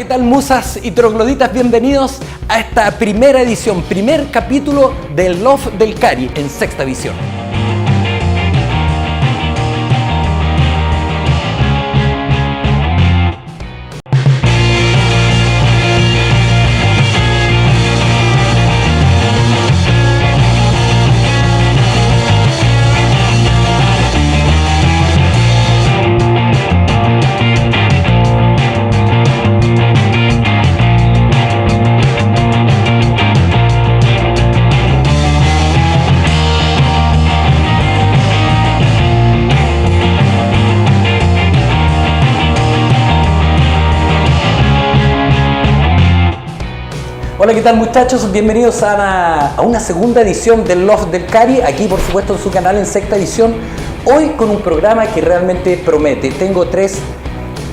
tal, musas y trogloditas? Bienvenidos a esta primera edición, primer capítulo del Love del Cari en Sexta Visión. Hola, ¿qué tal, muchachos? Bienvenidos a una segunda edición del Love del Cari, aquí por supuesto en su canal en Sexta Edición. Hoy con un programa que realmente promete. Tengo tres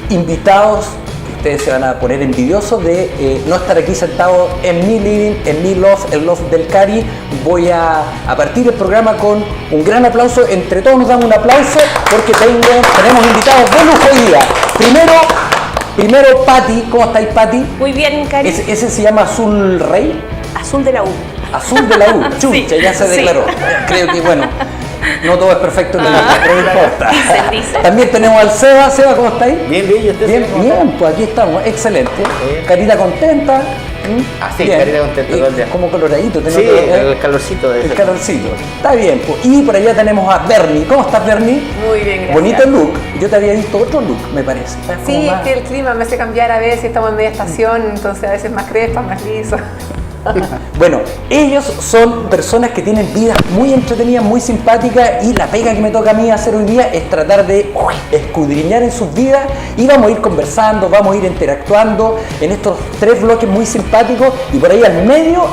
invitados que ustedes se van a poner envidiosos de no estar aquí sentados en mi living, en mi Love, el Love del Cari. Voy a partir el programa con un gran aplauso. Entre todos nos damos un aplauso porque tenemos invitados de lujo hoy día. Primero, Pati. ¿Cómo estáis, Pati? Muy bien, Cari. ¿Ese se llama Azul Rey? Azul de la U. Azul de la U. Chucha, sí, ya se declaró. Creo que, bueno, no todo es perfecto en la vida, pero no importa. Dice. También tenemos al Seba. Seba, ¿cómo estáis? Bien, ¿y usted? Bien, pues aquí estamos. Excelente. Carita contenta. Así, bien. Carita contenta todo el día. Como coloradito. Sí, el calorcito. El calorcito. Está bien, pues. Y por allá tenemos a Bernie. ¿Cómo estás, Bernie? Muy bien, gracias. Bonito look. Yo te había visto otro look, me parece. Sí, es que el clima me hace cambiar a veces, estamos en media estación, entonces a veces más crespa, más liso. Bueno, ellos son personas que tienen vidas muy entretenidas, muy simpáticas, y la pega que me toca a mí hacer hoy día es tratar de escudriñar en sus vidas, y vamos a ir conversando, vamos a ir interactuando en estos tres bloques muy simpáticos, y por ahí al medio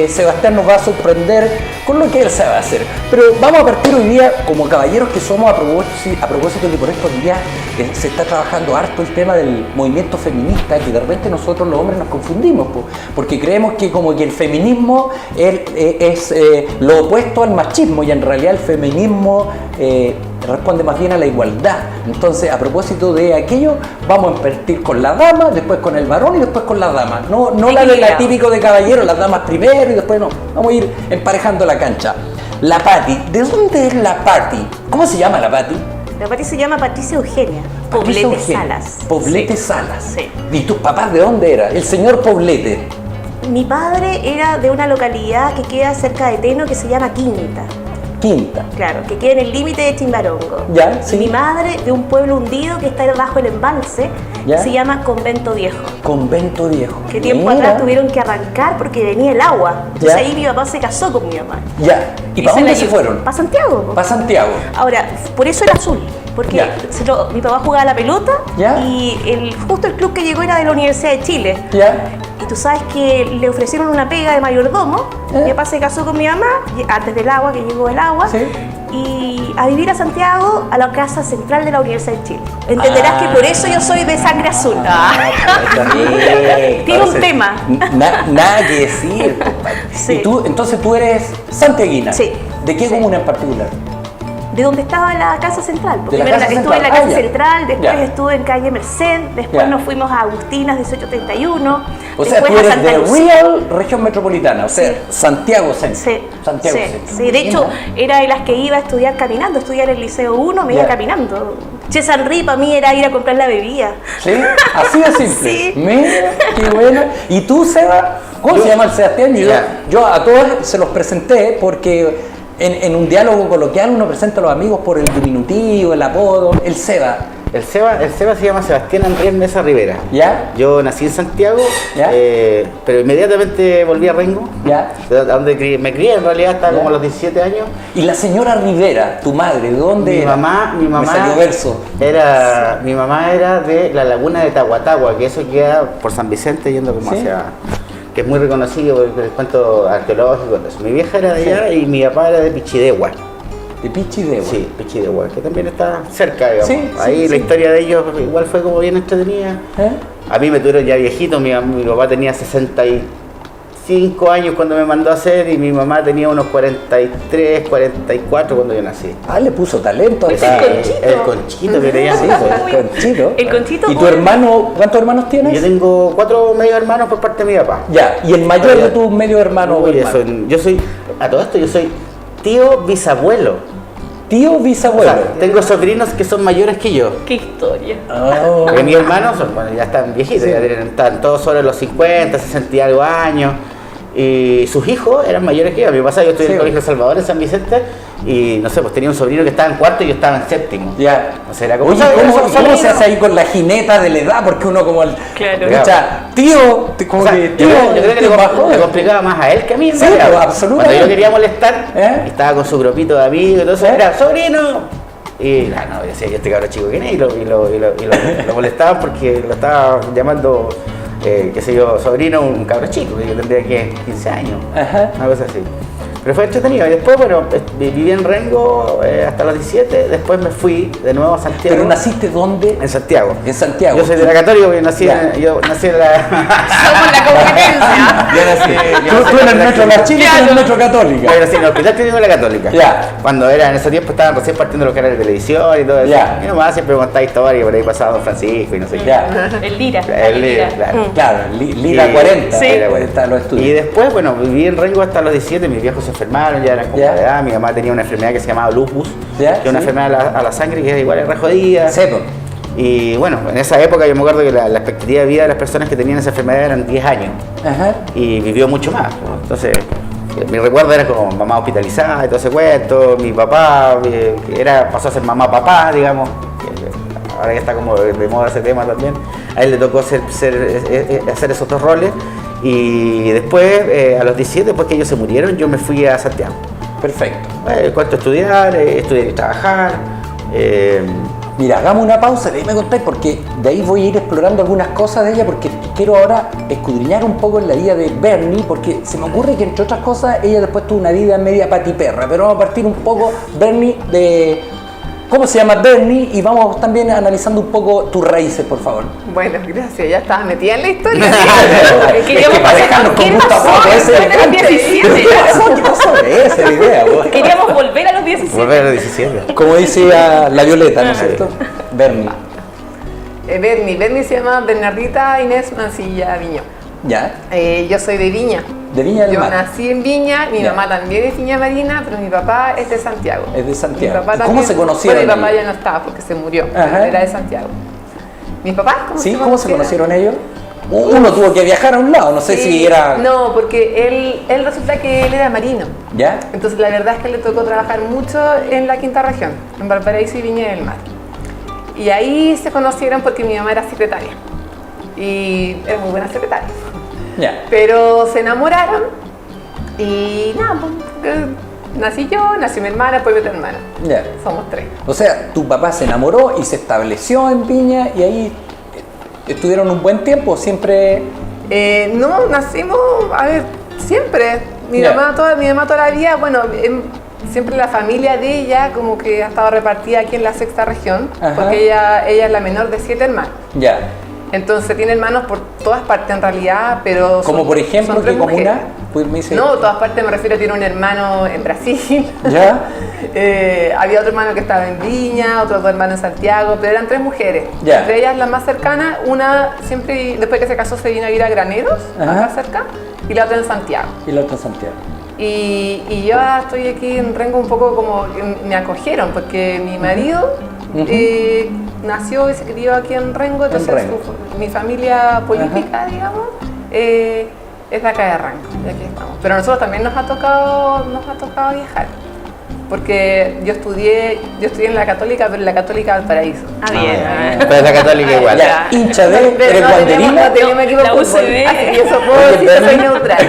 Sebastián nos va a sorprender con lo que él sabe hacer. Pero vamos a partir hoy día como caballeros que somos, a propósito de por estos días se está trabajando harto el tema del movimiento feminista, que de repente nosotros los hombres nos confundimos, porque creemos que como que el feminismo es lo opuesto al machismo, y en realidad el feminismo responde más bien a la igualdad. Entonces, a propósito de aquello, vamos a partir con la dama, después con el varón y después con la dama. No la típico de caballero, las damas primero y después no. Vamos a ir emparejando la cancha. La Pati, ¿de dónde es la Pati? ¿Cómo se llama la Pati? La Pati se llama Patricia Eugenia Poblete Salas. Poblete Salas. Sí. ¿Y tus papás de dónde era? El señor Poblete. Mi padre era de una localidad que queda cerca de Teno que se llama Quinta. Quinta. Claro, que queda en el límite de Chimbarongo. Ya, sí. Y mi madre de un pueblo hundido que está bajo el embalse, que se llama Convento Viejo. Convento Viejo. Que tiempo atrás tuvieron que arrancar porque venía el agua. Entonces ahí mi papá se casó con mi mamá. Ya. ¿Y para dónde se fueron? Para Santiago. Para Santiago. Ahora, por eso era azul. Porque mi papá jugaba a la pelota y justo el club que llegó era de la Universidad de Chile. Y tú sabes que le ofrecieron una pega de mayordomo. Mi papá se casó con mi mamá antes del agua, que llegó el agua. Y a vivir a Santiago, a la casa central de la Universidad de Chile. Entenderás que por eso yo soy de sangre azul. Tiene un tema. Nada que decir. Sí. ¿Y entonces tú eres santiaguina? Sí. ¿De qué comuna en particular? De donde estaba la casa central. Primero estuve en la casa central, después estuve en calle Merced, después nos fuimos a Agustinas 1831. O sea, tú eres de Real Región Metropolitana, o sea, Santiago Centro. Sí, de hecho, era de las que iba a estudiar caminando, estudiar en el Liceo 1, me iba caminando. Che, Sanri para mí era ir a comprar la bebida. ¿Sí? Así de simple. Sí. Mira, qué bueno. ¿Y tú, Seba? ¿Cómo se llama el Sebastián? Yo a todos se los presenté porque en un diálogo coloquial uno presenta a los amigos por el diminutivo, el apodo. El Seba se llama Sebastián Andrés Mesa Rivera. ¿Ya? Yo nací en Santiago, pero inmediatamente volví a Rengo. ¿Ya? Donde me crié, en realidad estaba como a los 17 años. ¿Y la señora Rivera, tu madre, de dónde era? Mi mamá me salió verso. Mi mamá era de la laguna de Tahuatahua, que eso queda por San Vicente yendo como hacia... que es muy reconocido por el cuento arqueológico. Mi vieja era de allá y mi papá era de Pichidegua. ¿De Pichidegua? Sí, Pichidegua, que también está cerca, digamos. Ahí la historia de ellos igual fue como bien entretenida. A mí me tuvieron ya viejito, mi papá tenía 65 5 años cuando me mandó a hacer y mi mamá tenía unos 43, 44 cuando yo nací. Ah, le puso talento. Es el Conchito. El Conchito que le llaman. Sí, pues, el Conchito. El Conchito. ¿Y tu hermano, cuántos hermanos tienes? Yo tengo 4 medios hermanos por parte de mi papá. Ya, y el mayor de tus medios hermanos. Uy, yo soy, a todo esto, yo soy tío bisabuelo. Tío bisabuelo. O sea, tengo sobrinos que son mayores que yo. Qué historia. Oh. Porque mis hermanos son, bueno, ya están viejitos, Sí. ya están todos sobre los 50, 60 y algo años. Y sus hijos eran mayores que yo. A mí me pasa, yo estoy en el Colegio Salvador en San Vicente y no sé, pues tenía un sobrino que estaba en cuarto y yo estaba en séptimo. Ya. O sea, era como. Oye, ¿cómo se hace ahí con la jineta de la edad? Porque uno como el... Claro. O sea, tío, como O sea, que yo tío, creo que tío bajo. le complicaba más a él que a mí. en Sí, realidad. pues, absolutamente. Cuando yo quería molestar, ¿Eh? estaba con su grupito de amigos, entonces era ¡sobrino! Y no, decía yo este cabrón chico que es, y lo molestaban porque lo estaba llamando, qué sé yo, sobrino, un cabrón chico, que yo tendría que 15 años, Ajá. una cosa así. Pero fue entretenido. Y después, bueno, viví en Rengo hasta los 17, después me fui de nuevo a Santiago. ¿Pero naciste dónde? En Santiago. En Santiago. Yo soy de la Católica, porque yo nací en la... Somos la competencia. Yo nací Tú en el metro de la Chile, tú en el metro Católica. Yo nací en el Hospital Clínico de la Católica. Ya. Cuando era en ese tiempo estaban recién partiendo los canales de televisión y todo eso. Ya. Mi mamá siempre me contaba historias, por ahí pasaba Don Francisco y no sé qué. Ya. El Lira. El Lira, claro. Claro, Lira Y- 40. Sí. Lira 40. Está los estudios. Y después, bueno, viví en Rengo hasta los 17, mis viejos se enfermaron, ya eran como Ya. de edad, mi mamá tenía una enfermedad que se llamaba lupus, Ya, que es una sí. enfermedad a la sangre que es igual es re jodida. Sepo. Y bueno, en esa época yo me acuerdo que la expectativa de vida de las personas que tenían esa enfermedad eran 10 años Ajá. y vivió mucho más, ¿no? Entonces, mi recuerdo era como mamá hospitalizada y todo ese cuento, mi papá que pasó a ser mamá-papá, digamos, que ahora ya está como de moda ese tema también. A él le tocó hacer esos dos roles y después, a los 17, después que ellos se murieron, yo me fui a Santiago. Perfecto. Cuento estudiar, estudiar y trabajar. Mira, hagamos una pausa, de ahí me contáis, porque de ahí voy a ir explorando algunas cosas de ella, porque quiero ahora escudriñar un poco en la vida de Bernie, porque se me ocurre que entre otras cosas ella después tuvo una vida media patiperra, pero vamos a partir un poco, Bernie, de cómo se llama Bernie y vamos también analizando un poco tus raíces, por favor. Bueno, gracias, ya estaba metida en la historia. Queríamos para dejarnos con ¿Qué gusto a pasó? poco, ese Después de los elegante. 17. ¿Qué pasó? Esa es la idea, vos. Queríamos volver a los 17. Volver a los 17. Como decía la Violeta, ¿no es cierto? Bernie. Bernie se llama Bernardita Inés Mancilla Viño. ¿Ya? Yo soy de Viña. De Viña del Yo Mar. nací en Viña, mi Ya. mamá también es Viña Marina, pero mi papá es de Santiago. Es de Santiago. Mi papá ¿Y cómo también- se conocieron Bueno, mi papá ellos? ya no estaba porque se murió, Ajá. era de Santiago. ¿Mis papás? ¿Sí? ¿Cómo se conocieron ellos? Uno tuvo que viajar a un lado, no sé Sí, si era... No, porque él resulta que él era marino. ¿Ya? Entonces la verdad es que le tocó trabajar mucho en la quinta región, en Valparaíso y Viña del Mar. Y ahí se conocieron porque mi mamá era secretaria. Y era muy buena secretaria. Ya. Pero se enamoraron y nada, pues, nací yo, nació mi hermana, después mi otra hermana. Ya. Somos 3. O sea, tu papá se enamoró y se estableció en Viña y ahí estuvieron un buen tiempo, siempre... No, nacimos, a ver, siempre. Mi Ya. mamá toda la vida, bueno, siempre la familia de ella como que ha estado repartida aquí en la sexta región, Ajá. porque ella es la menor de 7 hermanos. Ya. Entonces tiene hermanos por todas partes en realidad, pero Como son- por ejemplo, son tres ¿qué comuna? mujeres. Pues me dice... No, todas partes me refiero, tiene un hermano en Brasil. ¿Ya? Había otro hermano que estaba en Viña, otros dos hermanos en Santiago, pero eran 3 mujeres. Ya. Entre ellas la más cercana, una siempre después que se casó se vino a vivir a Graneros, Ajá. acá cerca, y la otra en Santiago. Y la otra en Santiago. Y yo estoy aquí en Rengo un poco como que me acogieron, porque mi marido Ujú. nació y se crió aquí en Rengo, entonces Rengo. mi familia política, digamos, es de acá de Rengo, y aquí estamos. Pero a nosotros también nos ha tocado viajar, porque yo estudié en la Católica, pero en la Católica Valparaíso. Ah, bien. Pero es la Católica igual. Ya, hincha de... Pero ¿Eres no guanderina? tenemos equipo La de fútbol, UCB. así que eso puedo Oye, decir que soy Bernie. neutral.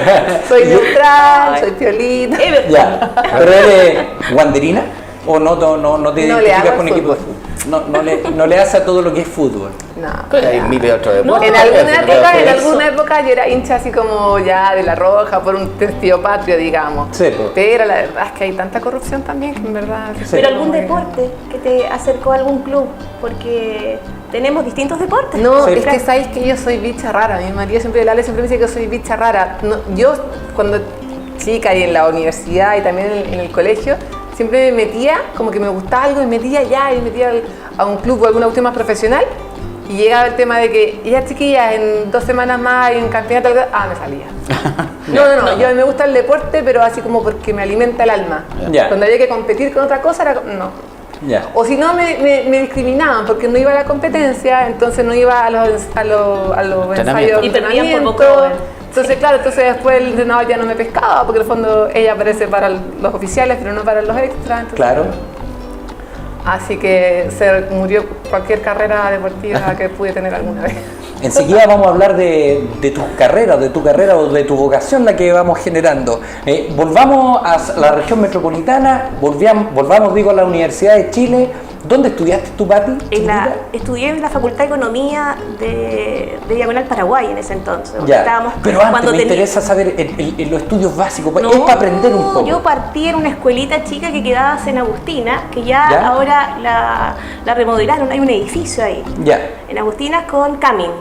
Soy neutral, soy piolita. Ya. ¿Pero eres guanderina? ¿O no te No le identificas hago con el equipo de fútbol. fútbol? no le hace a todo lo que es fútbol. No, Hay mil otros deportes. En alguna época yo era hincha así como ya de La Roja por un sentido patrio, digamos. Sí, pues. Pero la verdad es que hay tanta corrupción también que en verdad... Sí. Pero algún deporte que te acercó a algún club, porque tenemos distintos deportes. No, Sí. es que sabéis que yo soy bicha rara. Mi marido siempre, Lale siempre me dice que yo soy bicha rara. No, yo cuando chica y en la universidad y también en el colegio, siempre me metía, como que me gustaba algo y me metía a un club o alguna cuestión más profesional. Y llegaba el tema de que, ya chiquilla, en 2 semanas más hay un campeonato, me salía. No, yo me gusta el deporte, pero así como porque me alimenta el alma. Ya. Cuando había que competir con otra cosa, no. Ya. O si no, me discriminaban porque no iba a la competencia, entonces no iba a los ensayos. Y perdían por entrenamiento. poco. Entonces, claro, después el entrenador ya no me pescaba porque en el fondo ella aparece para los oficiales, pero no para los extras. Entonces, Claro. así que se murió cualquier carrera deportiva que pude tener alguna vez. Enseguida vamos a hablar de tu carrera o de tu vocación, la que vamos generando. Volvamos a la región metropolitana, volvamos a la Universidad de Chile. ¿Dónde estudiaste tú, Pati? Estudié en la Facultad de Economía de Diagonal Paraguay en ese entonces. Ya. Pero antes me interesa saber los estudios básicos, es para aprender un poco. Yo partí en una escuelita chica que quedaba en Agustina, que ya ahora la remodelaron, hay un edificio ahí. Ya. En Agustinas con Camin.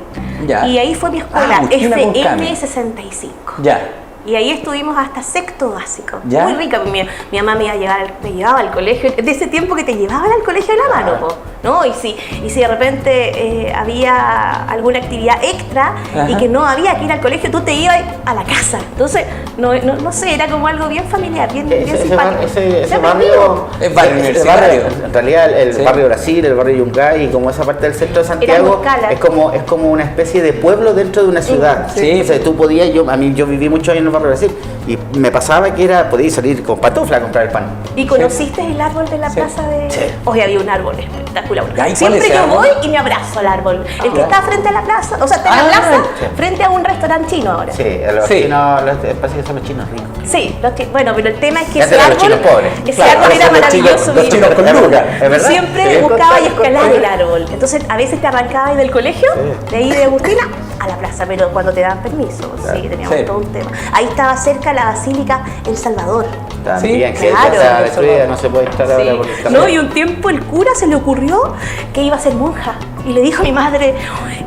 Ya. Y ahí fue mi escuela, Agustina con Camin. FM65. Ya. Y ahí estuvimos hasta 6º básico. ¿Ya? Muy rica. Mi mamá me llevaba al colegio. De ese tiempo que te llevaban al colegio de la mano, ¿no? Y si de repente había alguna actividad extra y que no había que ir al colegio, tú te ibas a la casa. Entonces, no sé, era como algo bien familiar, bien simpático. Ese barrio Es barrio universitario. En realidad el barrio Brasil, el barrio Yungay y como esa parte del centro de Santiago es como una especie de pueblo dentro de una ciudad. Sí. O sea, tú podías, yo viví muchos años en el barrio Brasil y me pasaba que podías salir con pantufla a comprar el pan. ¿Y conociste el árbol de la plaza de...? Sí. Hoy había un árbol espectacular. ¿Y Siempre yo voy y me abrazo al árbol. El que está frente a la plaza, o sea, está en la plaza, frente a un restaurante chino ahora. Sí, los chinos, parece que son los chinos ricos. Sí, bueno, pero el tema es que Ese ese los chinos árbol, pobres. ese árbol era maravilloso. Los chinos con lucas. ¿Es verdad? Siempre buscaba y escalar el árbol. Entonces, a veces te arrancabas del colegio, de ahí de Agustina, a la plaza, pero cuando te dan permiso, sí, teníamos todo un tema. Ahí estaba cerca la Basílica El Salvador. También, Sí, que claro. ya está destruida, no se puede estar ahora por el No, y un tiempo el cura se le ocurrió que iba a ser monja. Y le dijo a mi madre,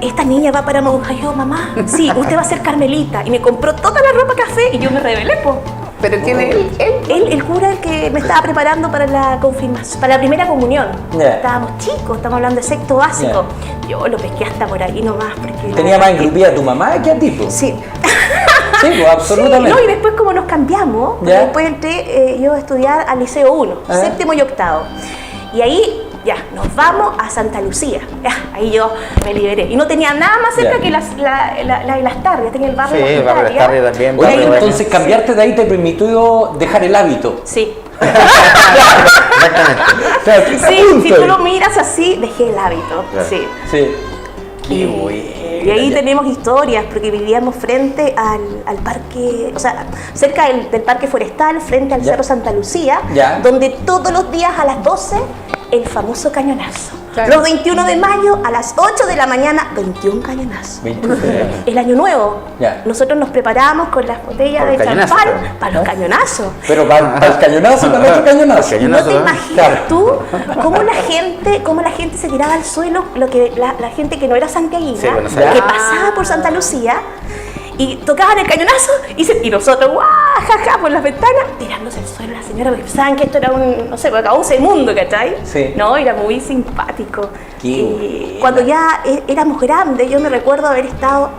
esta niña va para monja. Y yo, mamá, sí, usted va a ser carmelita. Y me compró toda la ropa café y yo me rebelé, po. Pero tiene El cura el que me estaba preparando para la confirmación, para la primera comunión. Estábamos chicos, estamos hablando de 6º básico. Yo lo pesqué hasta por ahí nomás. Porque ¿Tenía más engrupida a tu mamá que a ti? Sí. Sí, pues absolutamente. Sí, no, y después como nos cambiamos, después entré yo a estudiar al Liceo 1, 7º y 8º. Y ahí ya, nos vamos a Santa Lucía. Ya, ahí yo me liberé. Y no tenía nada más cerca que las Tarrias, tenía el barrio de el barrio Las Tarrias también. Oye, entonces cambiarte de ahí te permitió dejar el hábito. Sí. Exactamente. Sí, si tú lo miras así, dejé el hábito. Sí. Sí. Qué bueno. Y ahí tenemos historias, porque vivíamos frente al parque, o sea, cerca del parque forestal, frente al Cerro Santa Lucía, donde todos los días a las 12, el famoso cañonazo. Claro. Los 21 de mayo a las 8 de la mañana, 21 cañonazos. El año nuevo, nosotros nos preparábamos con las botellas de champán para los cañonazos. Pero para el cañonazo y para el otro cañonazo. No te imaginas tú cómo la gente se tiraba al suelo, lo que la gente que no era santiaguina, que pasaba por Santa Lucía, y tocaban el cañonazo y nosotros, ¡guau! Jaja, por las ventanas, tirándose al suelo. La señora pensaban que esto era un segundo, ¿cachai? Sí. No, era muy simpático. Y cuando ya éramos grandes, yo me recuerdo haber estado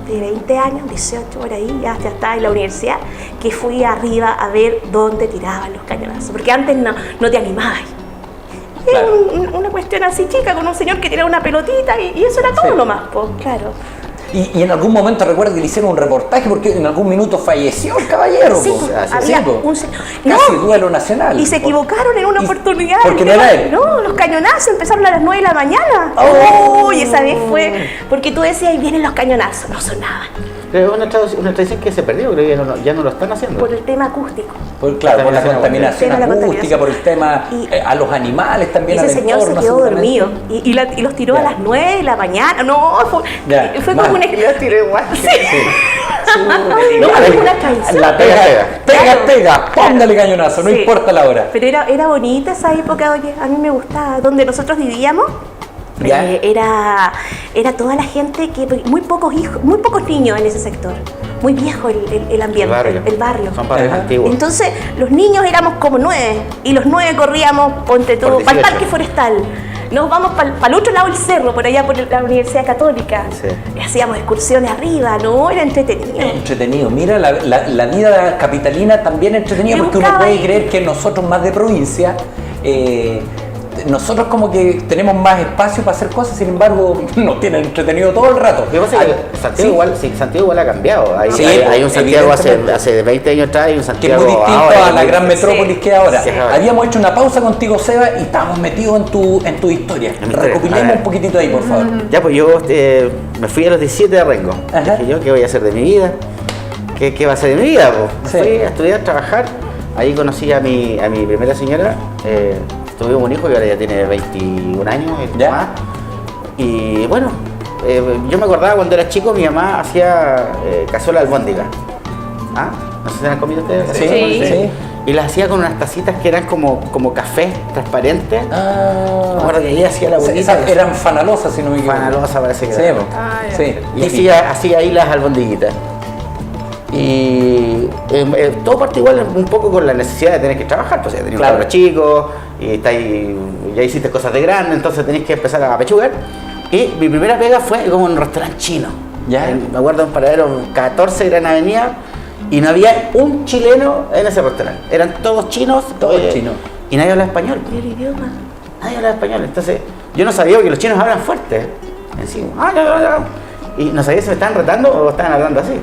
de 20 años, 18 por ahí, ya estaba en la universidad, que fui arriba a ver dónde tiraban los cañonazos, porque antes no te animabas. Era una cuestión así chica, con un señor que tiraba una pelotita y eso era todo nomás, pues, claro. Y en algún momento recuerdo que le hicieron un reportaje porque en algún minuto falleció el caballero. Sí, había casi duelo nacional. Y se equivocaron en una oportunidad. Porque no era él. No, los cañonazos empezaron a las 9 de la mañana. Y esa vez fue porque tú decías, ahí vienen los cañonazos. No sonaban. Pero es una tradición que se perdió, creo que ya no lo están haciendo. Por el tema acústico. Por la contaminación acústica, por el tema a los animales también. Ese señor se quedó dormido y los tiró a las 9 de la mañana. No, fue como un... Los tiró igual. Sí. No, es una tradición. La pega, póngale cañonazo, no importa la hora. Pero era bonita esa época, oye, a mí me gustaba. Donde nosotros vivíamos, era toda la gente, muy pocos niños en ese sector. Muy viejo el ambiente, el barrio. Son barrios antiguos. Entonces, los niños éramos como 9, y los 9 corríamos, ponte todo, para el parque forestal. Nos vamos para el otro lado del cerro, por allá por la Universidad Católica. Sí. Hacíamos excursiones arriba, ¿no? Era entretenido. Entretenido. Mira, la vida capitalina también es entretenida, porque uno puede creer que nosotros más de provincia, nosotros como que tenemos más espacio para hacer cosas, sin embargo nos tienen entretenido todo el rato. Lo que pasa es que Santiago igual ha cambiado. Hay un Santiago hace 20 años atrás y un Santiago que es muy distinto ahora, a la gran metrópolis que ahora. Sí. Habíamos hecho una pausa contigo, Seba, y estábamos metidos en tu historia. Recopilemos un poquitito ahí, por favor. Ya, pues yo me fui a los 17 de Rengo. Dije yo, ¿qué voy a hacer de mi vida? ¿Qué va a ser de mi vida? Pues? Me fui a estudiar, a trabajar. Ahí conocí a mi primera señora. Tuvimos un hijo que ahora ya tiene 21 años más. Y bueno, yo me acordaba cuando era chico, mi mamá hacía cazuela albóndiga. No sé si han comido ustedes. Sí. Y las hacía con unas tacitas que eran como café transparente. Me acuerdo que ella hacía la bonita. Eran fanalosas, si no me equivoco. Fanalosa parece que era. Sí. Y hacía ahí las albondiguitas. Y todo parte igual un poco con la necesidad de tener que trabajar, pues ya tenías un cabro chico y ya hiciste cosas de grande, entonces tenés que empezar a pechugar. Y mi primera pega fue como en un restaurante chino. Me acuerdo en Paradero 14 Gran Avenida y no había un chileno en ese restaurante. Eran todos chinos. Y nadie hablaba español. ¿Y el idioma? Nadie hablaba español. Entonces yo no sabía que los chinos hablan fuerte. Encima. Y no sabía si me estaban retando o estaban hablando así.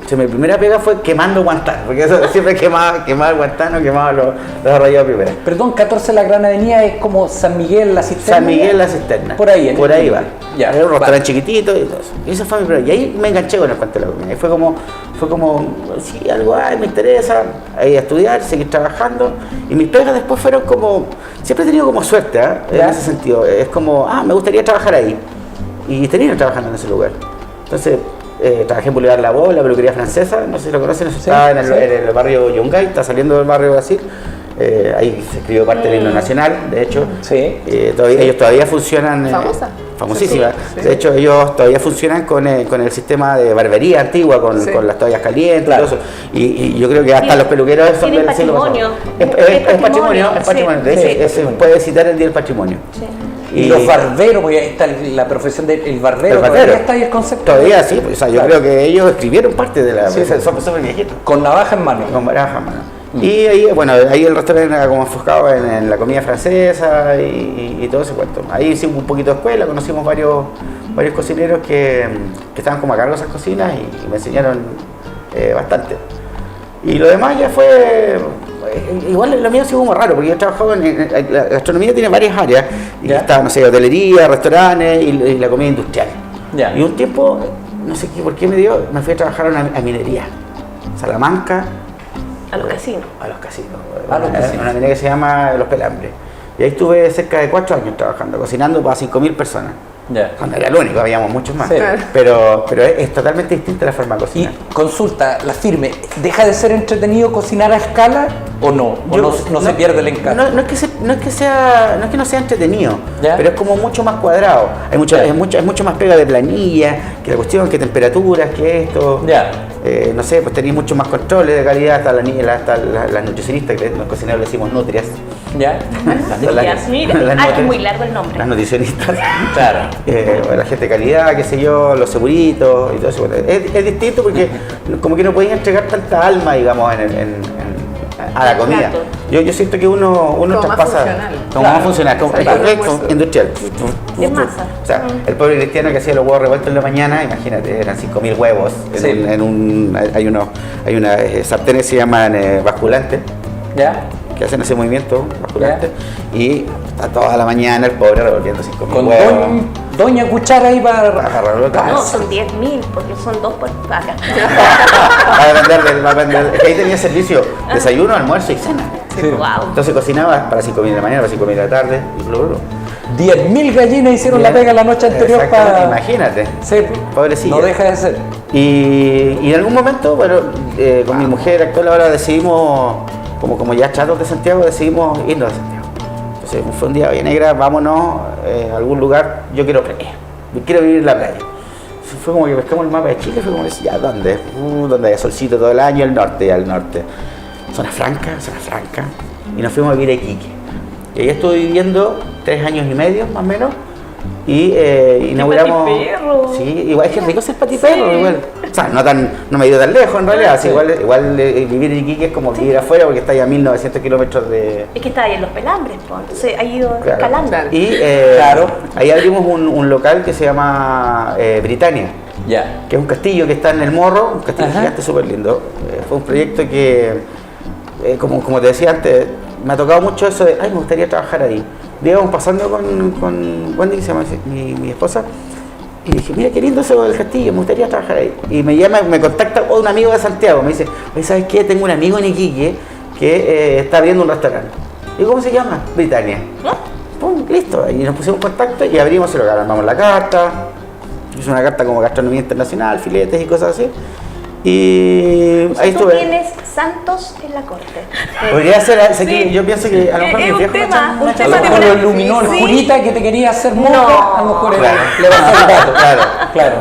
Mi primera pega fue quemando guantán, porque eso siempre quemaba el guantán o quemaba los arrayados primero. Perdón, 14 la Gran Avenida es como San Miguel la Cisterna. San Miguel la Cisterna. Por ahí va. Era un restaurante chiquitito y todo eso. Y eso fue mi primera. Y ahí me enganché con el cuento de la comida. Y fue como, sí, algo me interesa, ahí a estudiar, seguir trabajando. Y mis pegas después fueron como, siempre he tenido como suerte, en ese sentido. Es como, me gustaría trabajar ahí. Y termino trabajando en ese lugar. Entonces, trabajé en Boulevard La Voz, la peluquería francesa, no sé si lo conocen, está en el barrio Yungay, está saliendo del barrio Brasil. Ahí se escribió parte del himno nacional, de hecho. Ellos todavía funcionan. Famosísima. Sí. De hecho, ellos todavía funcionan con el sistema de barbería antigua, con las toallas calientes y todo eso. Y yo creo que hasta los peluqueros son del siglo pasado. Es patrimonio. De hecho, se puede citar el Día del Patrimonio. Y los barberos, porque ahí está la profesión del barbero, todavía está ahí el concepto. Todavía sí, pues, yo creo que ellos escribieron parte de la... Son súper viejitos. Con navaja en mano. Con navaja en mano. Y ahí, ahí el restaurante era como enfocado en la comida francesa y todo ese cuento. Ahí hicimos un poquito de escuela, conocimos varios cocineros que estaban como a cargo de esas cocinas y me enseñaron bastante. Y lo demás ya fue... Igual lo mío ha sido como raro, porque yo he trabajado la gastronomía tiene varias áreas. Y está, no sé, hotelería, restaurantes y la comida industrial. Y un tiempo, no sé por qué me fui a trabajar a minería. Salamanca. A los casinos. Una minería que se llama Los Pelambres. Y ahí estuve cerca de 4 años trabajando, cocinando para 5.000 personas. Cuando era el único, habíamos muchos más. Pero es totalmente distinta la forma de cocinar. Y consulta, la firme, ¿deja de ser entretenido cocinar a escala o no? ¿O no se pierde el encanto? No es que no sea entretenido, pero es como mucho más cuadrado. Hay mucho más pega de planilla, que la cuestión, que temperaturas, que esto. No sé, pues tenéis mucho más controles de calidad, hasta las nutricionistas, que los cocineros le decimos nutrias. Es muy largo el nombre. Las nutricionistas. Claro. La gente de calidad, qué sé yo, los seguritos y todo eso. Es distinto porque como que no podían entregar tanta alma, digamos, a la comida. Yo siento que uno traspasa como más funcional, como industrial. Es masa. O sea, el pobre cristiano que hacía los huevos revueltos en la mañana, imagínate, eran 5.000 huevos. Hay una sartén que se llaman basculantes. Que hacen ese movimiento basculante y está toda la mañana el pobre revolviendo 5.000 huevos. doña cuchara ahí para agarrarlo. No, son 10.000, porque son 2 por acá. Va a vender. Ahí tenía servicio, desayuno, almuerzo y cena. Sí. Wow. Entonces cocinaba para 5.000 de la mañana, para 5.000 de la tarde y blu. 10.000 gallinas hicieron la pega la noche anterior para... Imagínate. Sí, pobrecilla. no deja de ser. Y en algún momento, bueno, con mi mujer actual ahora decidimos, como ya chatos de Santiago, decidimos irnos a Santiago. Entonces fue un día, oye negra, vámonos a algún lugar, yo quiero playa, quiero vivir en la playa. Entonces fue como que pescamos el mapa de Chile, fue como decir, ya, ¿dónde? Donde haya solcito todo el año, al norte. Zona franca. Y nos fuimos a vivir a Iquique. Y ahí estuve viviendo 3 años y medio, más o menos. Y inauguramos. Patiperro. Sí, igual es que rico ser patiperro, igual. O sea, no me he ido tan lejos en realidad. Sí. Igual vivir en Iquique es como vivir afuera porque está ahí a 1.900 kilómetros de. Es que está ahí en Los Pelambres, pues. Entonces ha ido escalando. Y ahí abrimos un local que se llama Britannia. Ya. Que es un castillo que está en el Morro, un castillo gigante súper lindo. Fue un proyecto que, como te decía antes, me ha tocado mucho eso de, me gustaría trabajar ahí. Íbamos pasando con Wendy, que se llama mi esposa, y dije, mira qué lindo eso del castillo, me gustaría trabajar ahí. Y me contacta un amigo de Santiago, me dice, oye, ¿sabes qué? Tengo un amigo en Iquique que está abriendo un restaurante. Y ¿cómo se llama? Britannia. Pum, listo. Y nos pusimos en contacto y abrimos el local, armamos la carta, hice una carta como gastronomía internacional, filetes y cosas así. Y o sea, ahí estuve. Tú tienes santos en la corte. Podría ser, yo pienso que a lo mejor Es mis un viejos tema, me un echan- tema A lo de mejor lo una- iluminó el sí. curita que te quería hacer monja, No. a lo mejor Claro. le bajó el dato. Claro. Claro.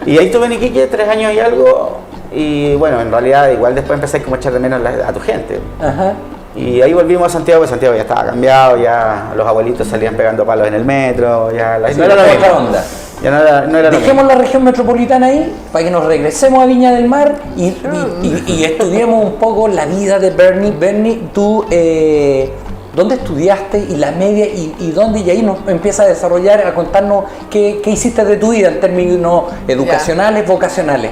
Y ahí estuve en Iquique 3 años y algo. Y bueno, en realidad igual después empecé como a echar de menos a tu gente. Ajá. Y ahí volvimos a Santiago, porque Santiago ya estaba cambiado, ya los abuelitos salían pegando palos en el metro, ya No era la otra onda. Ya no era lo Dejemos mismo. la región metropolitana ahí para que nos regresemos a Viña del Mar y estudiemos un poco la vida de Bernie. Bernie, tú, ¿dónde estudiaste y la media y dónde? Y ahí nos empieza a desarrollar, a contarnos qué hiciste de tu vida en términos educacionales, vocacionales.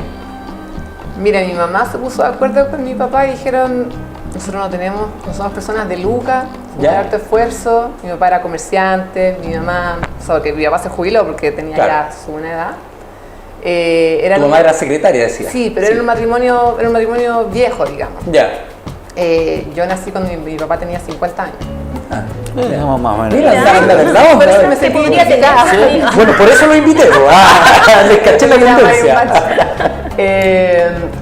Mira, mi mamá se puso de acuerdo con mi papá y dijeron, nosotros no somos personas de lucas, de harto esfuerzo. Mi papá era comerciante, mi mamá, que mi papá se jubiló porque tenía ya su buena edad. Tu mamá era secretaria, decía. Sí, pero era un matrimonio viejo, digamos. Ya. Yo nací cuando mi papá tenía 50 años. No, más o menos. Mira, anda, ¿verdad? Por eso me Se sentí podría tener. identificada. Bueno, por eso lo invité. Les caché la tendencia.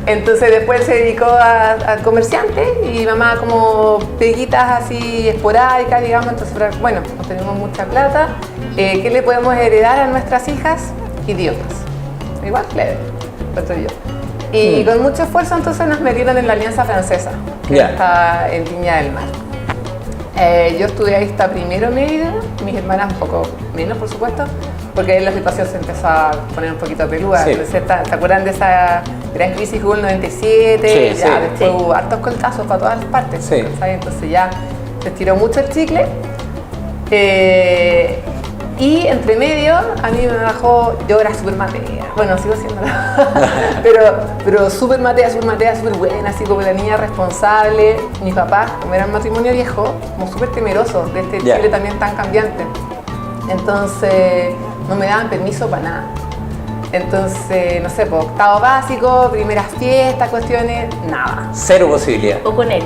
Entonces después se dedicó a comerciante y mamá como peguitas así esporádicas, digamos. Entonces, bueno, no tenemos mucha plata. ¿Qué le podemos heredar a nuestras hijas? Idiomas. Igual clever, encuentro yo. Y con mucho esfuerzo entonces nos metieron en la Alianza Francesa, que está en Viña del Mar. Yo estudié ahí hasta primero medio, mis hermanas un poco menos, por supuesto, porque ahí la situación se empezó a poner un poquito peluda. Sí. Entonces, ¿se acuerdan de esa gran crisis hubo el 97? Sí, ya, sí. después hubo hartos coltazos para todas las partes. Sí. ¿sabes? Entonces ya se estiró mucho el chicle. Y entre medio, a mí me bajó, yo era súper matea, bueno, sigo siendo, pero súper matea, súper buena, así como la niña responsable. Mis papás, como era un matrimonio viejo, como súper temerosos de este Chile también tan cambiante. Entonces, no me daban permiso para nada. Entonces, no sé, pues, octavo básico, primeras fiestas, cuestiones, nada. Cero posibilidad. O con él.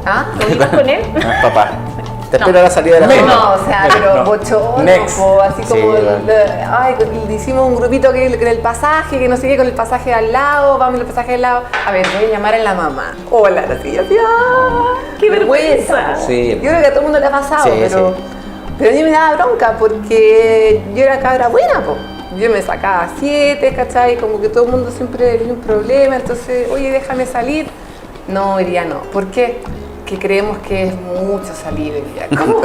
¿Ah? ¿O ibas con él? Papá. Te espero a la salida de la fiesta. No, o sea, pero No. bochorno, Next. así como, Sí, hicimos un grupito que el pasaje, que no sé qué, con el pasaje al lado, vamos el pasaje al lado. A ver, voy a llamar a la mamá. Hola, así, ¡Qué vergüenza! Sí. Yo creo que a todo el mundo le ha pasado, Sí, pero a mí me daba bronca porque yo era cabra buena, po. Yo me sacaba 7, ¿cachai? Como que todo el mundo siempre tenía un problema, entonces, oye, déjame salir. No, diría no. ¿Por qué? Que creemos que es mucho salir hoy día. ¿Cómo?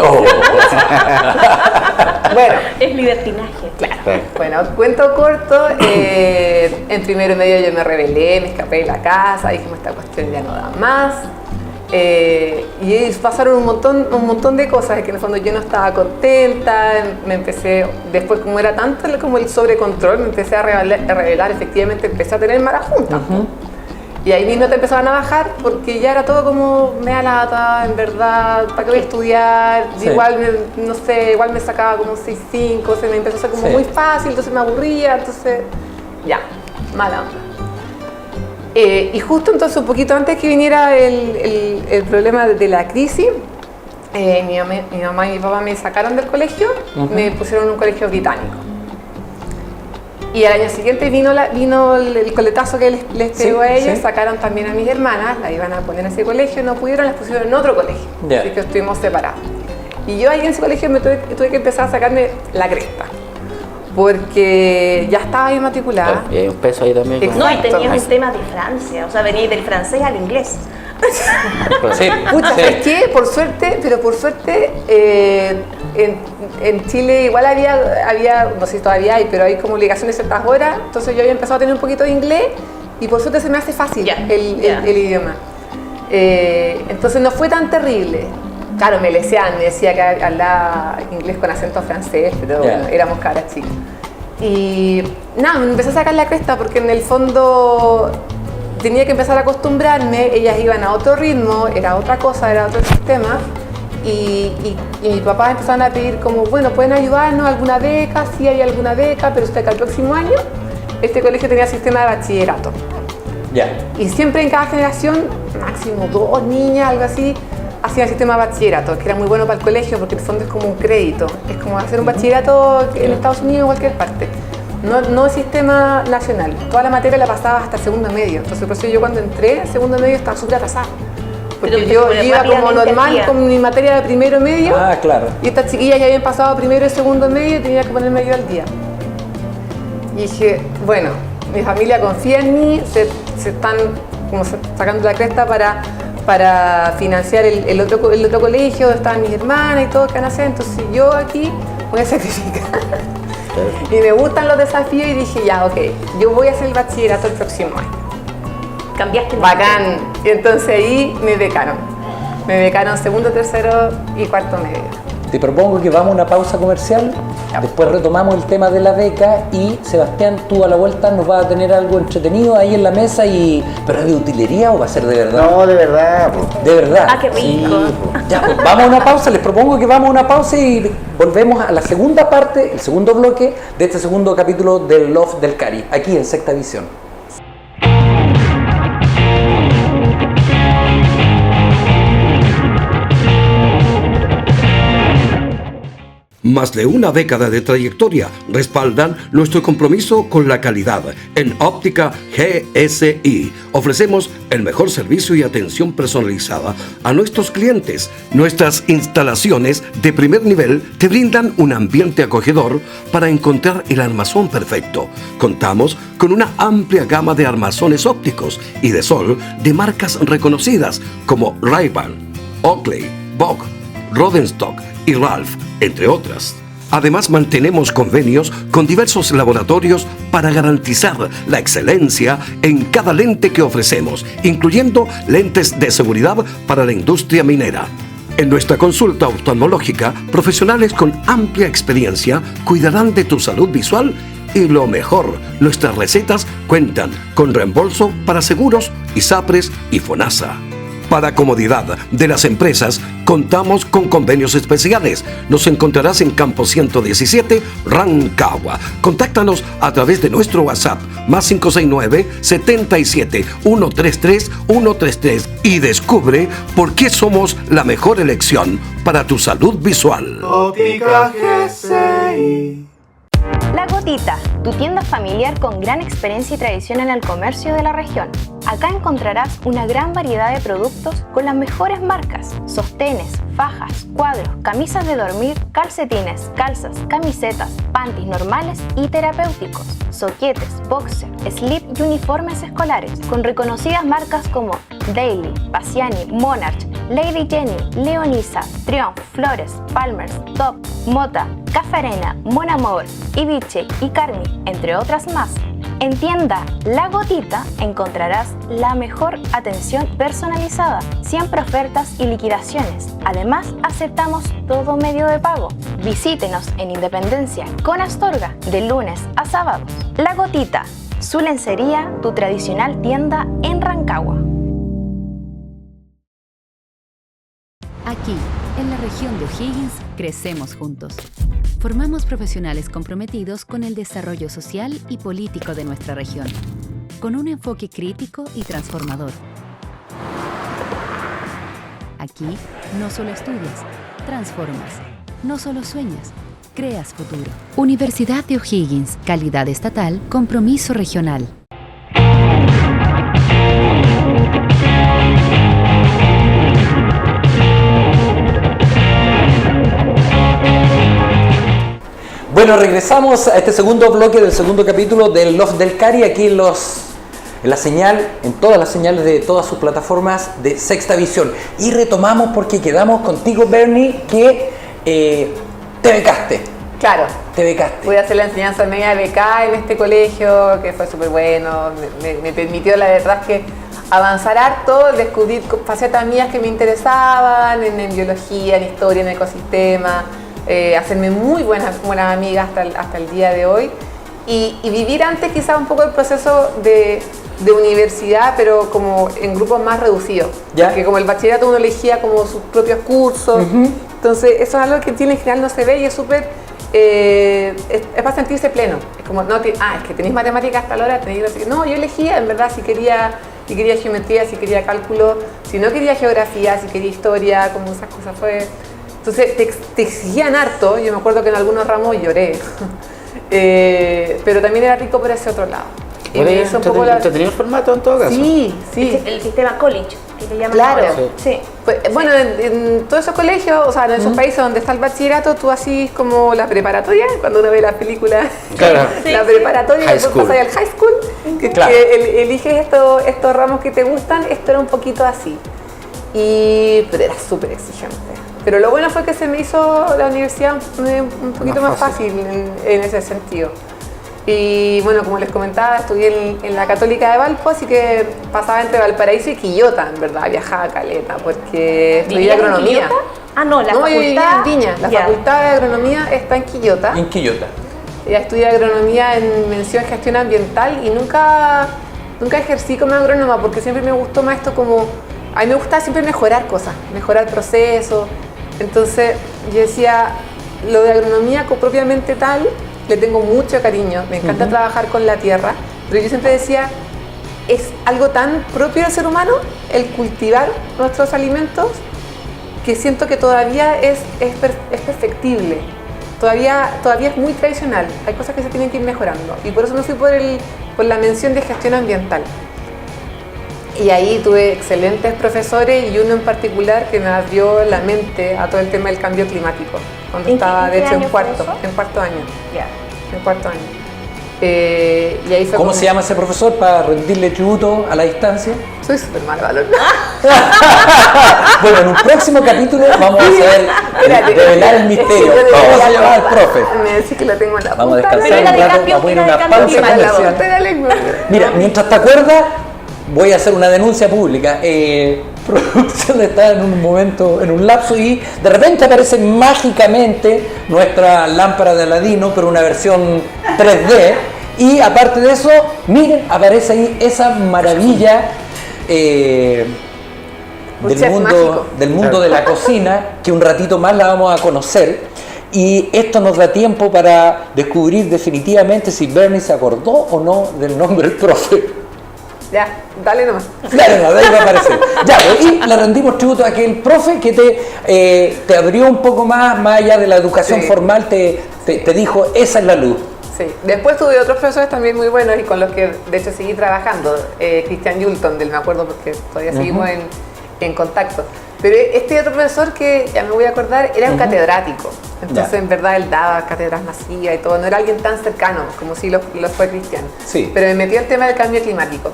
Bueno, Es libertinaje. claro. Bueno, cuento corto. En primero medio yo me rebelé, me escapé de la casa, dijimos esta cuestión ya no da más. Y pasaron un montón de cosas, que en el fondo yo no estaba contenta, me empecé, después como era tanto como el sobrecontrol, me empecé a rebelar, efectivamente empecé a tener mala junta. Y ahí mismo te empezaban a bajar porque ya era todo como me da lata, en verdad, ¿para qué voy a estudiar? Sí. Igual, no sé, igual me sacaba como 6.5, se me empezó a hacer como muy fácil, entonces me aburría, entonces ya, mala onda. Y justo entonces, un poquito antes que viniera el problema de la crisis, mi mamá y mi papá me sacaron del colegio, me pusieron en un colegio británico. Y al año siguiente vino el coletazo que les pegó a ellos, sacaron también a mis hermanas, la iban a poner en ese colegio, no pudieron, las pusieron en otro colegio, así que estuvimos separados. Y yo ahí en ese colegio tuve que empezar a sacarme la cresta, porque ya estaba bien matriculada. Y hay un peso ahí también. Exacto. No, y tenías un tema de Francia, o sea, venís del francés al inglés. Sí. Pucha, ¿sabes qué? Por suerte, en Chile igual había, no sé si todavía hay, pero hay como obligaciones ciertas horas, entonces yo había empezado a tener un poquito de inglés y por suerte se me hace fácil el idioma. Entonces no fue tan terrible. Claro, me decía que hablaba inglés con acento francés, pero bueno, éramos cabras chicas. Y nada, me empecé a sacar la cresta porque en el fondo tenía que empezar a acostumbrarme, ellas iban a otro ritmo, era otra cosa, era otro sistema. Y mis papás empezaron a pedir como, bueno, ¿pueden ayudarnos alguna beca? Sí hay alguna beca, pero usted que al próximo año este colegio tenía sistema de bachillerato. Y siempre en cada generación, máximo 2 niñas, algo así, hacían sistema de bachillerato, que era muy bueno para el colegio porque en el fondo es como un crédito, es como hacer un bachillerato en Estados Unidos o en cualquier parte. No el sistema nacional, toda la materia la pasaba hasta segundo medio, entonces por eso yo cuando entré en segundo medio estaba súper atrasada. Porque yo iba como normal con mi materia de primero medio, y estas chiquillas ya habían pasado primero y segundo medio y tenía que ponerme yo al día. Y dije, bueno, mi familia confía en mí, se están como sacando la cresta para financiar el otro colegio donde estaban mis hermanas y todo que van a hacer, entonces yo aquí voy a sacrificar. Y me gustan los desafíos y dije, ya, ok, yo voy a hacer el bachillerato el próximo año. Cambiaste. Bacán. Y entonces ahí me becaron segundo, tercero y cuarto medio. Te propongo que vamos a una pausa comercial, después retomamos el tema de la beca y Sebastián, tú a la vuelta nos vas a tener algo entretenido ahí en la mesa ¿pero es de utilería o va a ser de verdad? No, de verdad. De verdad. Ah, qué rico. Sí, ya, pues, vamos a una pausa, les propongo que vamos a una pausa y volvemos a la segunda parte, el segundo bloque de este segundo capítulo del Love del Cari, aquí en Sexta Visión. Más de una década de trayectoria respaldan nuestro compromiso con la calidad. En Óptica GSI ofrecemos el mejor servicio y atención personalizada a nuestros clientes. Nuestras instalaciones de primer nivel te brindan un ambiente acogedor para encontrar el armazón perfecto. Contamos con una amplia gama de armazones ópticos y de sol de marcas reconocidas como Ray-Ban, Oakley, Vogue, Rodenstock y Ralph, entre otras. Además, mantenemos convenios con diversos laboratorios para garantizar la excelencia en cada lente que ofrecemos, incluyendo lentes de seguridad para la industria minera. En nuestra consulta oftalmológica, profesionales con amplia experiencia cuidarán de tu salud visual y lo mejor, nuestras recetas cuentan con reembolso para seguros, ISAPRES y FONASA. Para comodidad de las empresas, contamos con convenios especiales. Nos encontrarás en Campo 117, Rancagua. Contáctanos a través de nuestro WhatsApp, más 569-77-133-133 y descubre por qué somos la mejor elección para tu salud visual. Óptica GSI. La Gotita, tu tienda familiar con gran experiencia y tradición en el comercio de la región. Acá encontrarás una gran variedad de productos con las mejores marcas: sostenes, fajas, cuadros, camisas de dormir, calcetines, calzas, camisetas, panties normales y terapéuticos, soquetes, boxer, slip y uniformes escolares, con reconocidas marcas como Daily, Paciani, Monarch, Lady Jenny, Leonisa, Triumph, Flores, Palmers, Top, Mota, Café Arena, Mon Amour, Ibiche y Carmi, entre otras más. En tienda La Gotita encontrarás la mejor atención personalizada, siempre ofertas y liquidaciones. Además, aceptamos todo medio de pago. Visítenos en Independencia con Astorga de lunes a sábados. La Gotita, Su Lencería, tu tradicional tienda en Rancagua. Aquí, en la región de O'Higgins, crecemos juntos. Formamos profesionales comprometidos con el desarrollo social y político de nuestra región, con un enfoque crítico y transformador. Aquí, no solo estudias, transformas. No solo sueñas, creas futuro. Universidad de O'Higgins, calidad estatal, compromiso regional. Bueno, regresamos a este segundo bloque del segundo capítulo del Love del Cari, aquí en la señal, en todas las señales de todas sus plataformas de Sexta Visión. Y retomamos porque quedamos contigo, Bernie, que te becaste. Claro. Te becaste. Pude hacer la enseñanza media de becada en este colegio, que fue súper bueno. Me permitió, la verdad, que avanzar harto, descubrir facetas mías que me interesaban, en biología, en historia, en ecosistema. Hacerme muy buenas amigas hasta el día de hoy y vivir antes quizás un poco el proceso de universidad, pero como en grupos más reducidos. ¿Ya? Porque como el bachillerato uno elegía como sus propios cursos, entonces eso es algo que en general no se ve y es súper, es para sentirse pleno. Es como, no, es que tenéis matemáticas hasta la hora, no, yo elegía en verdad si quería geometría, si quería cálculo, si no quería geografía, si quería historia, como esas cosas fue... Entonces te exigían harto, yo me acuerdo que en algunos ramos lloré, pero también era rico por ese otro lado. Y me hizo un poco ¿Entretenido el formato en todo caso? Sí, sí. El sistema college, que le llaman claro. ahora. Sí. Pues, bueno, en todos esos colegios, o sea, en esos países donde está el bachillerato, tú así como la preparatoria, cuando uno ve la película, claro. La preparatoria, y después pasas al high school, claro. que eliges estos ramos que te gustan, esto era un poquito así. Pero era súper exigente. Pero lo bueno fue que se me hizo la universidad un poquito más fácil en ese sentido. Y bueno, como les comentaba, estudié en la Católica de Valpo, así que pasaba entre Valparaíso y Quillota, en verdad, viajaba a caleta, porque estudié agronomía. Ah, no, la facultad. Yo vivía en Viña, la facultad de agronomía está en Quillota. En Quillota. Ya estudié agronomía en mención gestión ambiental y nunca ejercí como agrónoma porque siempre me gustó más esto como... A mí me gusta siempre mejorar cosas, mejorar procesos. Entonces yo decía, lo de agronomía propiamente tal, le tengo mucho cariño, me encanta trabajar con la tierra, pero yo siempre decía, es algo tan propio del ser humano el cultivar nuestros alimentos que siento que todavía es perfectible, todavía es muy tradicional, hay cosas que se tienen que ir mejorando y por eso me fui por la mención de gestión ambiental. Y ahí tuve excelentes profesores y uno en particular que me abrió la mente a todo el tema del cambio climático. Cuando estaba, de hecho, en cuarto año. En cuarto año. Y ahí fue ¿Cómo se llama ese profesor para rendirle tributo a la distancia? Soy súper mal valor. Bueno, en un próximo capítulo vamos a saber revelar el misterio. Vamos a llamar al profe. Me decís que lo tengo en la Vamos a punta. descansar un rato, vamos a ir a una pausa comercial. Mira, mientras te acuerdas, voy a hacer una denuncia pública. Producción está en un momento, en un lapso y de repente aparece mágicamente nuestra lámpara de Aladino, pero una versión 3D. Y aparte de eso, miren, aparece ahí esa maravilla del mundo de la cocina, que un ratito más la vamos a conocer. Y esto nos da tiempo para descubrir definitivamente si Bernie se acordó o no del nombre del profe. Ya, dale nomás. Claro, no, de ahí va a aparecer. Ya, pues, y le rendimos tributo a aquel profe que te abrió un poco más allá de la educación formal, te dijo, esa es la luz. Sí, después tuve otros profesores también muy buenos y con los que de hecho seguí trabajando. Cristian Yulton, me acuerdo porque todavía seguimos en contacto. Pero este otro profesor que ya me voy a acordar era un catedrático. Entonces, en verdad, él daba cátedras masivas y todo. No era alguien tan cercano como si lo fue Cristian. Sí. Pero me metió el tema del cambio climático.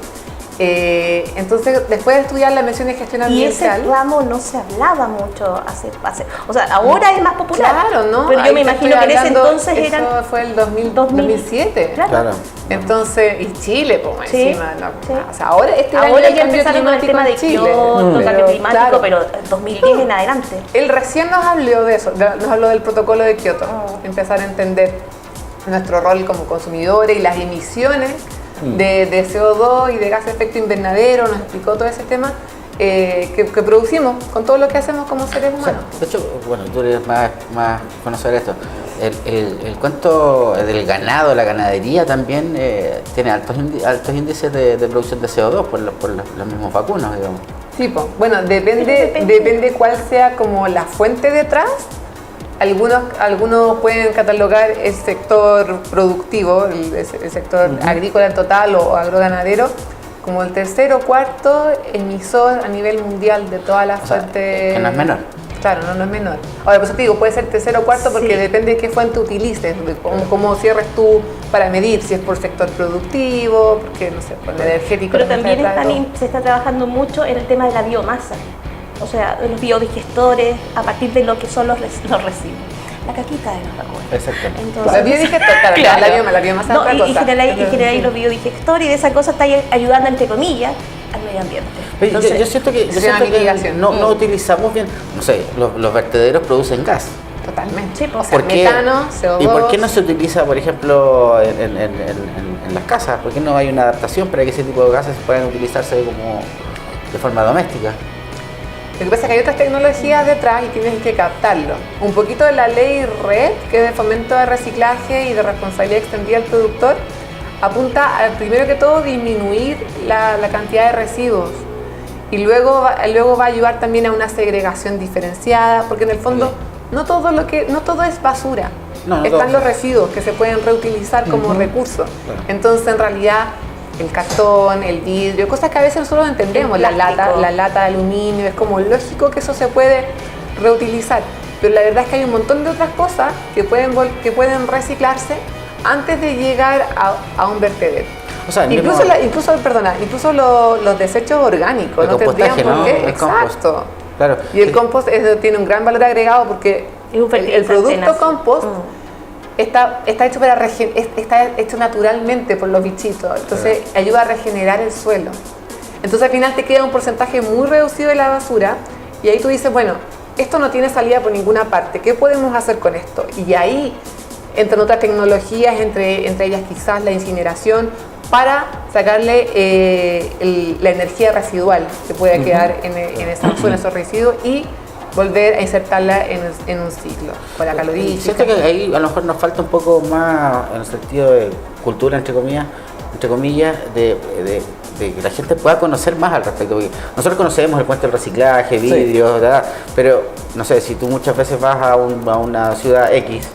Entonces, después de estudiar la mención de gestión ambiental... Y ese ramo no se hablaba mucho hace o sea, ahora es más popular. Claro, ¿no? Pero yo me imagino que en ese entonces eso fue el 2007. Claro. Entonces, y Chile, pues, Sí, encima. No, sí. O sea, ahora Ahora ya empezaron con el tema de Chile. Kioto, cambio climático, Claro. pero 2010 en adelante. Él recién nos habló de eso, nos habló del protocolo de Kioto. Empezar a entender nuestro rol como consumidores y las emisiones de CO2 y de gas de efecto invernadero, nos explicó todo ese tema que producimos con todo lo que hacemos como seres humanos. O sea, de hecho, bueno, tú eres más conocedor de esto. El cuento del ganado, la ganadería también tiene altos índices de producción de CO2 por los mismos vacunos, digamos. Sí, bueno, depende cuál sea como la fuente detrás. Algunos pueden catalogar el sector productivo, el sector agrícola en total o agroganadero, como el tercer o cuarto emisor a nivel mundial de todas las fuentes. Que no es menor. Claro, no es menor. Ahora, pues te digo, puede ser tercero o cuarto porque depende de qué fuente utilices, cómo cierres tú para medir, si es por sector productivo, porque no sé, por el energético. Pero también se está trabajando mucho en el tema de la biomasa, o sea, de los biodigestores, a partir de lo que son los residuos. La caquita de los vacunos. Exactamente. Entonces, los biodigestores, claro. La biomasa es otra cosa. Y generar los biodigestores y de esa cosa está ayudando, entre comillas, al medio ambiente. Entonces, yo siento que no utilizamos bien, no sé, los vertederos producen gas. Totalmente. Sí, o sea, metano, CO2. ¿Y por qué no se utiliza, por ejemplo, en las casas? ¿Por qué no hay una adaptación para que ese tipo de gases puedan utilizarse como de forma doméstica? Lo que pasa es que hay otras tecnologías detrás y tienes que captarlo. Un poquito de la ley RED, que es de fomento de reciclaje y de responsabilidad extendida del productor, apunta a, primero que todo, disminuir la cantidad de residuos y luego va a ayudar también a una segregación diferenciada, porque en el fondo no todo es basura. Están los residuos que se pueden reutilizar como recurso. Entonces, en realidad, el cartón, el vidrio, cosas que a veces nosotros entendemos, la lata de aluminio, es como lógico que eso se puede reutilizar, pero la verdad es que hay un montón de otras cosas que pueden reciclarse antes de llegar a un vertedero. O sea, incluso los desechos orgánicos no tendrían por qué. Exacto. Claro. Y el compost tiene un gran valor agregado porque el producto compost está hecho naturalmente por los bichitos, entonces ayuda a regenerar el suelo. Entonces al final te queda un porcentaje muy reducido de la basura y ahí tú dices, bueno, esto no tiene salida por ninguna parte, ¿qué podemos hacer con esto? Y ahí entran otras tecnologías, entre ellas quizás la incineración, para sacarle la energía residual que puede quedar en esos residuos y volver a insertarla en un ciclo con la calorífica. Siento que ahí a lo mejor nos falta un poco más en el sentido de cultura, entre comillas, de que la gente pueda conocer más al respecto. Porque nosotros conocemos el cuento del reciclaje, vidrios, ¿verdad? Pero no sé, si tú muchas veces vas a una ciudad X,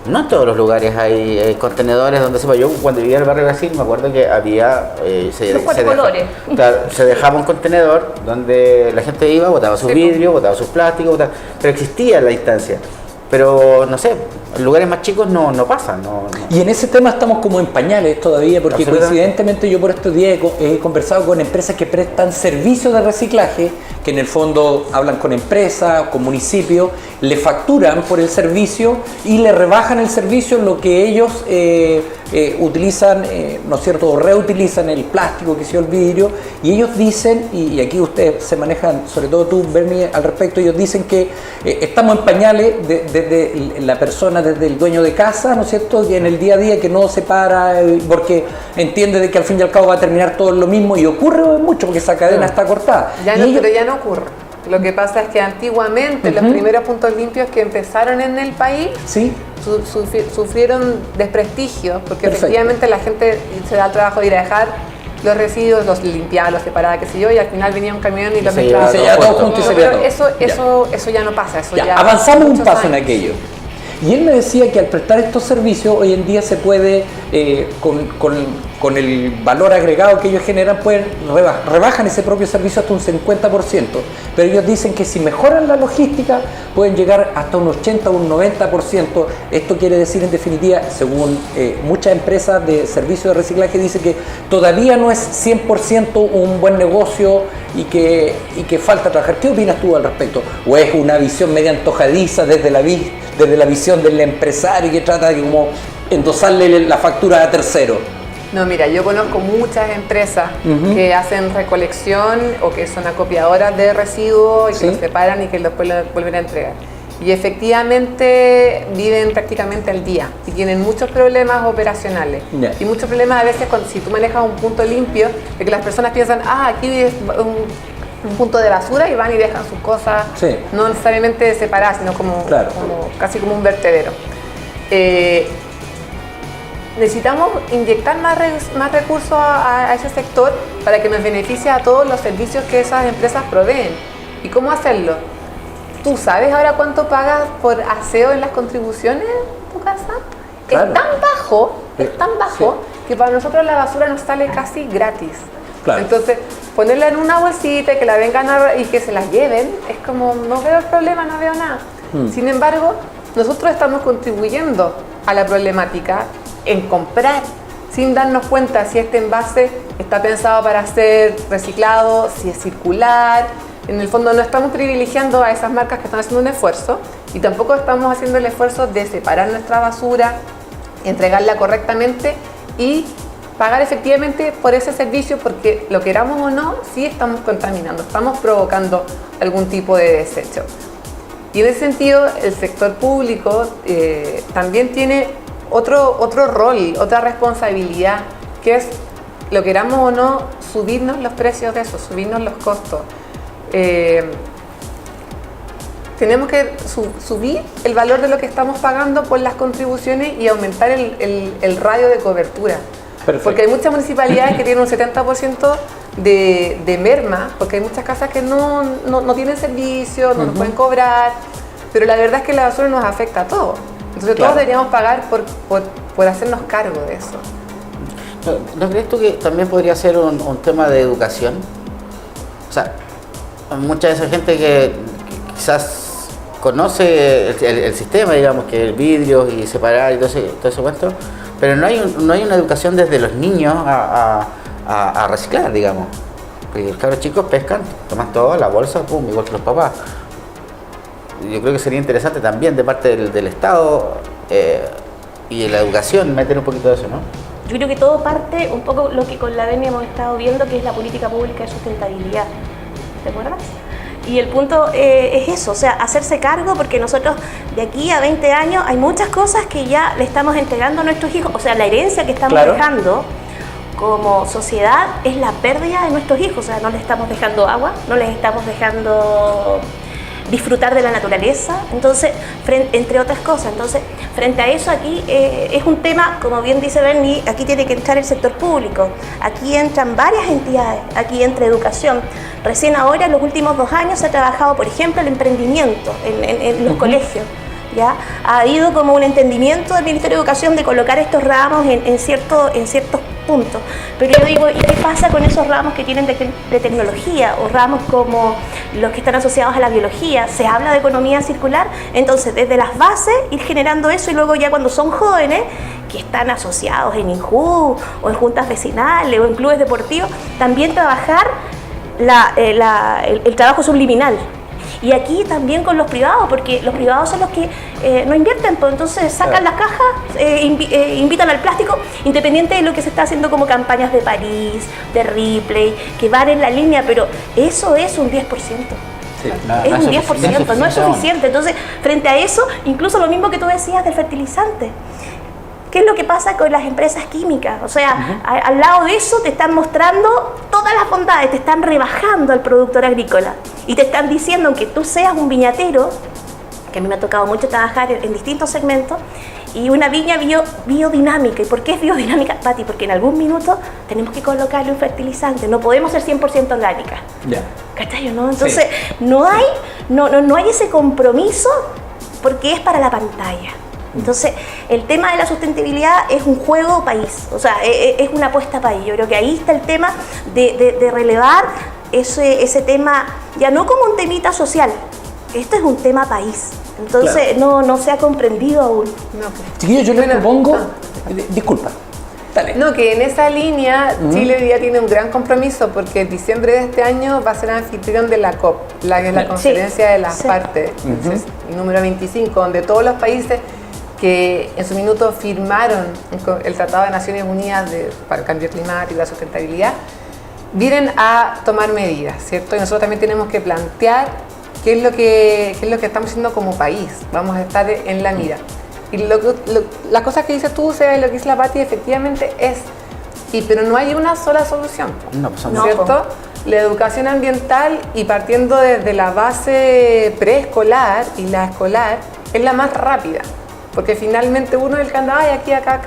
no en todos los lugares hay contenedores donde yo cuando vivía en el barrio Brasil me acuerdo que había se dejaba un contenedor donde la gente iba, botaba sus vidrios, botaba sus plásticos, pero existía la instancia. Pero no sé, en lugares más chicos no pasa. No. Y en ese tema estamos como en pañales todavía, porque coincidentemente yo por estos días he conversado con empresas que prestan servicios de reciclaje, que en el fondo hablan con empresas, con municipios, le facturan por el servicio y le rebajan el servicio en lo que ellos utilizan, ¿no es cierto?, o reutilizan el plástico, que sea el vidrio, y ellos dicen, y aquí ustedes se manejan, sobre todo tú, Bernie, al respecto, ellos dicen que estamos en pañales desde la persona, desde el dueño de casa, ¿no es cierto?, que en el día a día que no se para, porque entiende de que al fin y al cabo va a terminar todo lo mismo, y ocurre mucho porque esa cadena está cortada. Pero ya no ocurre. Lo que pasa es que antiguamente los primeros puntos limpios que empezaron en el país sufrieron desprestigio, porque efectivamente la gente se da el trabajo de ir a dejar los residuos, los limpiaba, los separaba, qué sé yo, y al final venía un camión y los mezclaba todo junto. Pero eso ya no pasa. Avanzamos un paso en aquello. Y él me decía que al prestar estos servicios hoy en día se puede, con el valor agregado que ellos generan, rebajan ese propio servicio hasta un 50%. Pero ellos dicen que si mejoran la logística pueden llegar hasta un 80 o un 90%. Esto quiere decir, en definitiva, según muchas empresas de servicios de reciclaje, dice que todavía no es 100% un buen negocio y que falta trabajar. ¿Qué opinas tú al respecto? ¿O es una visión media antojadiza desde la visión del empresario que trata de como endosarle la factura a tercero? No, mira, yo conozco muchas empresas que hacen recolección o que son acopiadoras de residuos y que los separan y que los vuelven a entregar. y efectivamente viven prácticamente al día y tienen muchos problemas operacionales y muchos problemas a veces si tú manejas un punto limpio, de que las personas piensan, aquí es un punto de basura y van y dejan sus cosas, no necesariamente separadas, sino casi como un vertedero. Necesitamos inyectar más recursos a ese sector para que nos beneficie a todos los servicios que esas empresas proveen. ¿Y cómo hacerlo? ¿Tú sabes ahora cuánto pagas por aseo en las contribuciones en tu casa? Claro. Es tan bajo que para nosotros la basura nos sale casi gratis. Claro. Entonces, ponerla en una bolsita y que la vengan y que se la lleven, es como, no veo el problema, no veo nada. Sin embargo, nosotros estamos contribuyendo a la problemática en comprar, sin darnos cuenta si este envase está pensado para ser reciclado, si es circular. En el fondo no estamos privilegiando a esas marcas que están haciendo un esfuerzo y tampoco estamos haciendo el esfuerzo de separar nuestra basura, entregarla correctamente y pagar efectivamente por ese servicio, porque lo queramos o no, sí estamos contaminando, estamos provocando algún tipo de desecho. Y en ese sentido, el sector público también tiene otro rol, otra responsabilidad, que es, lo queramos o no, subirnos los precios de eso, subirnos los costos. Tenemos que subir el valor de lo que estamos pagando por las contribuciones y aumentar el radio de cobertura. Perfecto. Porque hay muchas municipalidades que tienen un 70% de merma, porque hay muchas casas que no tienen servicio, no nos pueden cobrar, pero la verdad es que la basura nos afecta a todos. Entonces todos deberíamos pagar por hacernos cargo de eso. ¿No crees tú que también podría ser un tema de educación? O sea, mucha de esa gente que quizás conoce el sistema, digamos, que el vidrio y separar y todo ese cuento, pero no hay una educación desde los niños a reciclar, digamos. Porque los cabros chicos pescan, toman todo, la bolsa, pum, igual que los papás. Yo creo que sería interesante también de parte del Estado y de la educación meter un poquito de eso, ¿no? Yo creo que todo parte un poco lo que con la DEMI hemos estado viendo, que es la política pública de sustentabilidad. ¿Te acuerdas? Y el punto es eso, o sea, hacerse cargo, porque nosotros de aquí a 20 años hay muchas cosas que ya le estamos entregando a nuestros hijos, o sea, la herencia que estamos dejando como sociedad es la pérdida de nuestros hijos, o sea, no les estamos dejando agua, no les estamos dejando disfrutar de la naturaleza, entonces, entre otras cosas. Entonces, frente a eso aquí es un tema, como bien dice Bernie, aquí tiene que entrar el sector público, aquí entran varias entidades, aquí entra educación. Recién ahora, en los últimos 2 años, se ha trabajado, por ejemplo, el emprendimiento en los colegios. ¿Ya? Ha habido como un entendimiento del Ministerio de Educación de colocar estos ramos en ciertos puntos. Pero yo digo, ¿y qué pasa con esos ramos que tienen de tecnología o ramos como los que están asociados a la biología? Se habla de economía circular, entonces desde las bases ir generando eso y luego ya cuando son jóvenes que están asociados en INJU o en juntas vecinales o en clubes deportivos, también trabajar el trabajo subliminal. Y aquí también con los privados, porque los privados son los que no invierten, pues entonces sacan las cajas, invitan al plástico, independiente de lo que se está haciendo como campañas de París, de Ripley, que van en la línea, pero eso es un 10%. Sí, es un 10%, no es suficiente. Entonces, frente a eso, incluso lo mismo que tú decías del fertilizante. ¿Qué es lo que pasa con las empresas químicas? O sea, al lado de eso te están mostrando todas las bondades, te están rebajando al productor agrícola y te están diciendo, aunque tú seas un viñatero, que a mí me ha tocado mucho trabajar en distintos segmentos, y una viña biodinámica. ¿Y por qué es biodinámica, Pati? Porque en algún minuto tenemos que colocarle un fertilizante, no podemos ser 100% orgánicas. ¿Cachai o no? Entonces, no hay ese compromiso porque es para la pantalla. Entonces, el tema de la sustentabilidad es un juego país, o sea, es una apuesta país. Yo creo que ahí está el tema de relevar ese tema, ya no como un temita social, esto es un tema país. Entonces, no se ha comprendido aún. No. Chiquillos, yo les propongo, disculpa. Dale. No, que en esa línea Chile hoy día tiene un gran compromiso, porque en diciembre de este año va a ser anfitrión de la COP, que es la conferencia de las partes, número 25, donde todos los países que en su minuto firmaron el Tratado de Naciones Unidas para el Cambio Climático y la Sustentabilidad, vienen a tomar medidas, ¿cierto? Y nosotros también tenemos que plantear qué es lo que estamos haciendo como país. Vamos a estar en la mira. Y las cosas que dices tú, Seba, y lo que dice la Pati, efectivamente es, pero no hay una sola solución, ¿no? ¿Cierto? La educación ambiental, y partiendo desde la base preescolar y la escolar, es la más rápida. Porque finalmente uno es el que anda, aquí, acá,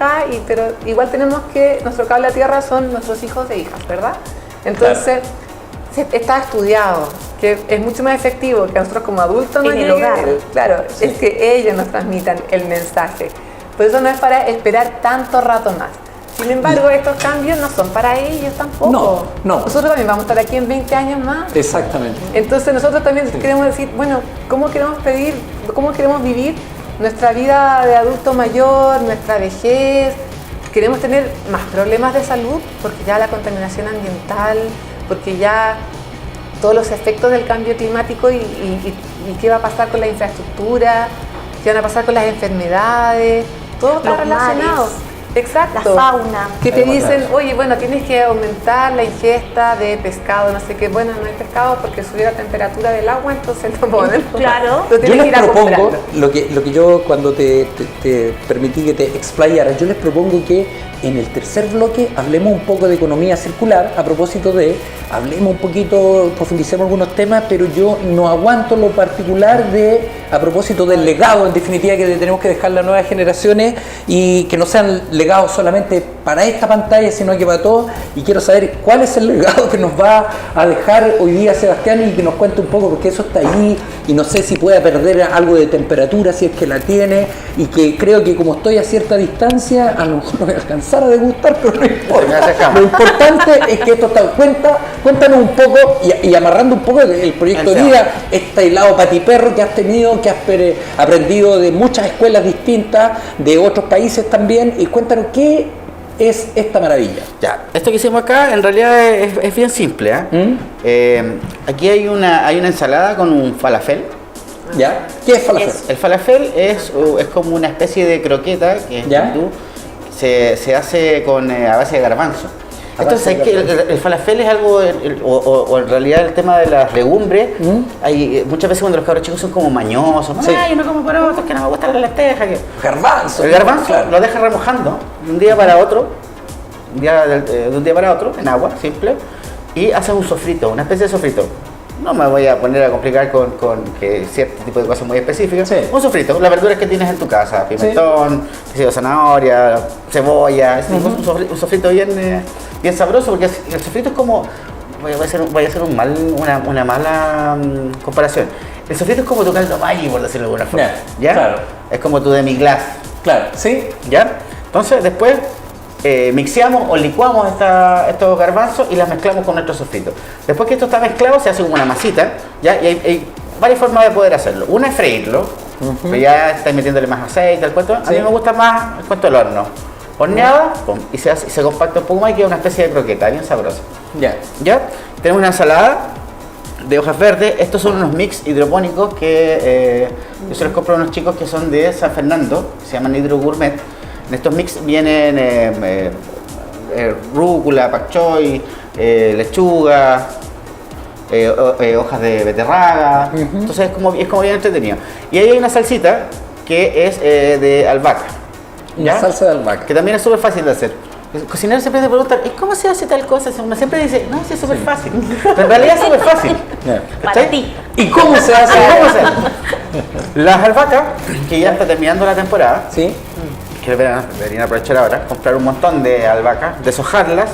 pero igual tenemos que, nuestro cable a tierra son nuestros hijos e hijas, ¿verdad? Entonces, está estudiado, que es mucho más efectivo que nosotros como adultos nos llegue, claro, es que ellos nos transmitan el mensaje. Por eso no es para esperar tanto rato más. Sin embargo, estos cambios no son para ellos tampoco. No. Nosotros también vamos a estar aquí en 20 años más. Exactamente. Entonces nosotros también queremos decir, bueno, ¿cómo queremos vivir nuestra vida de adulto mayor, nuestra vejez? Queremos tener más problemas de salud, porque ya la contaminación ambiental, porque ya todos los efectos del cambio climático y qué va a pasar con la infraestructura, qué van a pasar con las enfermedades, todo está relacionado. Mares. Exacto. La fauna. Que te dicen, oye, bueno, tienes que aumentar la ingesta de pescado, no sé qué. Bueno, no hay pescado porque subió la temperatura del agua, entonces no podemos. Claro. Yo les propongo, lo que yo cuando te permití que te explayara, yo les propongo que en el tercer bloque hablemos un poco de economía circular, a propósito de, hablemos un poquito, profundicemos algunos temas, pero yo no aguanto lo particular de, a propósito del legado, en definitiva, que tenemos que dejar las nuevas generaciones, y que no sean legados solamente para esta pantalla, sino que para todos. Y quiero saber cuál es el legado que nos va a dejar hoy día Sebastián, y que nos cuente un poco, porque eso está ahí, y no sé si pueda perder algo de temperatura, si es que la tiene, y que creo que como estoy a cierta distancia, a lo mejor no voy a alcanzar a degustar, pero no importa. Lo importante es que esto está en cuenta. Cuéntanos un poco, y amarrando un poco el proyecto de vida, este helado patiperro que has tenido, que has aprendido de muchas escuelas distintas, de otros países también, y cuéntanos qué es esta maravilla. Ya, esto que hicimos acá en realidad es bien simple, aquí hay una ensalada con un falafel. ¿Ya? ¿Qué es falafel? El falafel es como una especie de croqueta que es hindú, se hace a base de garbanzo. Entonces, el falafel es algo, o en realidad el tema de las legumbres, hay muchas veces cuando los cabros chicos son como mañosos, yo no como porotos, que no me gustan las lentejas. Garbanzo. El garbanzo lo deja remojando de un día para otro, de un día para otro, en agua, simple, y hace un sofrito, una especie de sofrito. No me voy a poner a complicar con que cierto tipo de cosas muy específicas. Un sofrito, las verduras que tienes en tu casa, pimentón, zanahoria, cebolla, un sofrito bien sabroso, porque el sofrito es como, voy a hacer una mala comparación. El sofrito es como tu caldo Maggi, por decirlo de alguna forma. ¿Ya? Claro. Es como tu demi-glace. Claro, ¿sí? ¿Ya? Entonces después mixeamos o licuamos estos garbanzos y las mezclamos con nuestro sofrito. Después que esto está mezclado, se hace como una masita, ¿ya? Y hay varias formas de poder hacerlo. Una es freírlo, pero ya estáis metiéndole más aceite al cuento. A mí me gusta más el cuento del horno. Horneada, y se compacta un poco más y queda una especie de croqueta, bien sabrosa. ¿Ya? Tenemos una ensalada de hojas verdes. Estos son unos mix hidropónicos que yo se los compro a unos chicos que son de San Fernando, que se llaman Hidro Gourmet. En estos mix vienen rúcula, pak choi, lechuga, hojas de beterraga. Entonces es como bien entretenido. Y ahí hay una salsita que es de albahaca. Una salsa de albahaca. Que también es súper fácil de hacer. Los cocineros siempre se preguntan, ¿y cómo se hace tal cosa? Uno siempre dice, no, sí es súper fácil. Pero en realidad es súper fácil. Para ti. ¿Y cómo se hace? Las albahacas, que ya está terminando la temporada, que deberían aprovechar ahora, comprar un montón de albahacas, deshojarlas,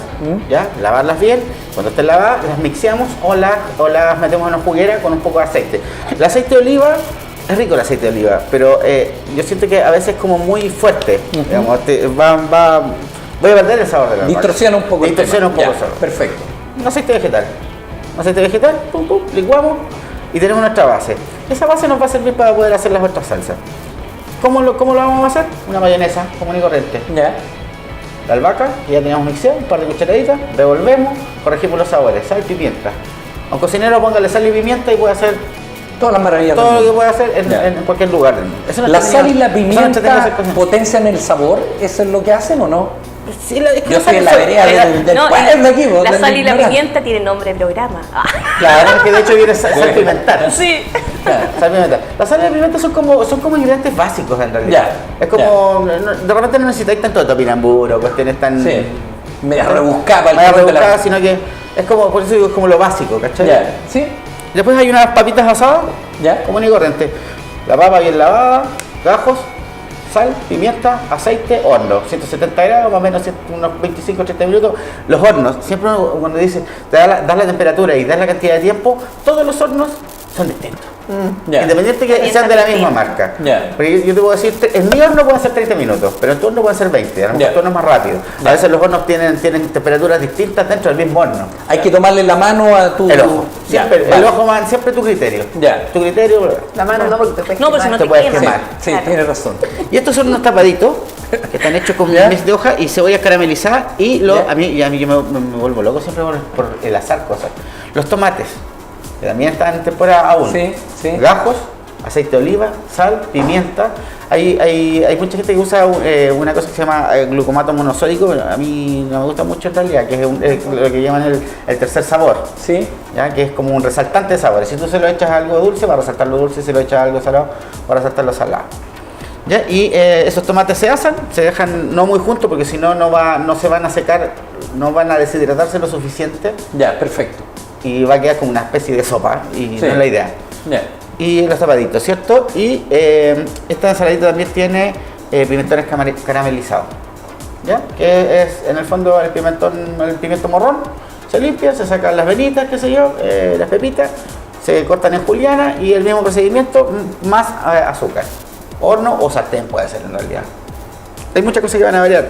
¿ya? Lavarlas bien. Cuando estén lavadas, las mixeamos o las metemos en una juguera con un poco de aceite. El aceite de oliva, es rico el aceite de oliva, pero yo siento que a veces es como muy fuerte. Digamos, voy a perder el sabor de la albahaca. Distorsiona un poco el sabor. Perfecto. Un aceite vegetal, licuamos y tenemos nuestra base. Esa base nos va a servir para poder hacer las otras salsas. ¿Cómo lo vamos a hacer? Una mayonesa común y corriente. La albahaca, que ya teníamos mixeado, un par de cucharaditas, revolvemos, corregimos los sabores, sal y pimienta. A un cocinero póngale sal y pimienta y puede hacer todas las maravillas. Todo lo que puede hacer en cualquier lugar. ¿La sal y la pimienta potencian el sabor? ¿Eso es lo que hacen o no? Sí, yo soy en la vereda del pueblo aquí. La sal y la pimienta tienen nombre de programa. Claro, que de hecho viene sal pimentar. Sí. Sal y pimienta. La sal y la pimienta son como ingredientes básicos en realidad. Es como, de repente no necesitáis tanto topinamburo, cuestiones tan... Sí. Media rebuscada, sino que es como, por eso digo, es como lo básico, ¿cachai? Sí. Después hay unas papitas asadas, Ya. común y corriente. La papa bien lavada, gajos, sal, pimienta, aceite, horno. 170 grados, más o menos unos 25-30 minutos. Los hornos, siempre cuando dice, das la temperatura y das la cantidad de tiempo, todos los hornos son distintos. Independiente que sean de la misma marca. Porque yo te puedo decir, en mi horno pueden ser 30 minutos, pero en tu horno pueden ser 20, a lo mejor tu horno es más rápido. A veces los hornos tienen temperaturas distintas dentro del mismo horno. Hay que tomarle la mano a tu... El ojo. Siempre, el ojo va siempre tu criterio. Tu criterio... La mano no, porque te puedes quemar. No, te puedes quemar. Sí, tienes razón. Y estos son unos tapaditos que están hechos con miel de hoja y cebollas caramelizadas y a mí yo me vuelvo loco siempre por el azar cosas. Los tomates, que también están en temporada aún. Gajos, aceite de oliva, sal, pimienta. Hay mucha gente que usa una cosa que se llama glucomato monosódico, pero a mí no me gusta mucho en realidad, que es lo que llaman el tercer sabor. ¿Ya? Que es como un resaltante de sabores. Si tú se lo echas a algo dulce, va a resaltar lo dulce, si lo echas a algo salado, va a resaltar lo salado. ¿Ya? Y esos tomates se asan, se dejan no muy juntos porque si no, no se van a secar, no van a deshidratarse lo suficiente. Ya, perfecto. Y va a quedar como una especie de sopa y no es la idea. Y los tapaditos, ¿cierto? Y esta ensaladita también tiene pimentones caramelizados, ¿ya? Que es en el fondo el pimiento morrón. Se limpia, se sacan las venitas, qué sé yo, las pepitas, se cortan en juliana y el mismo procedimiento más azúcar. Horno o sartén puede ser en realidad. Hay muchas cosas que van a variar.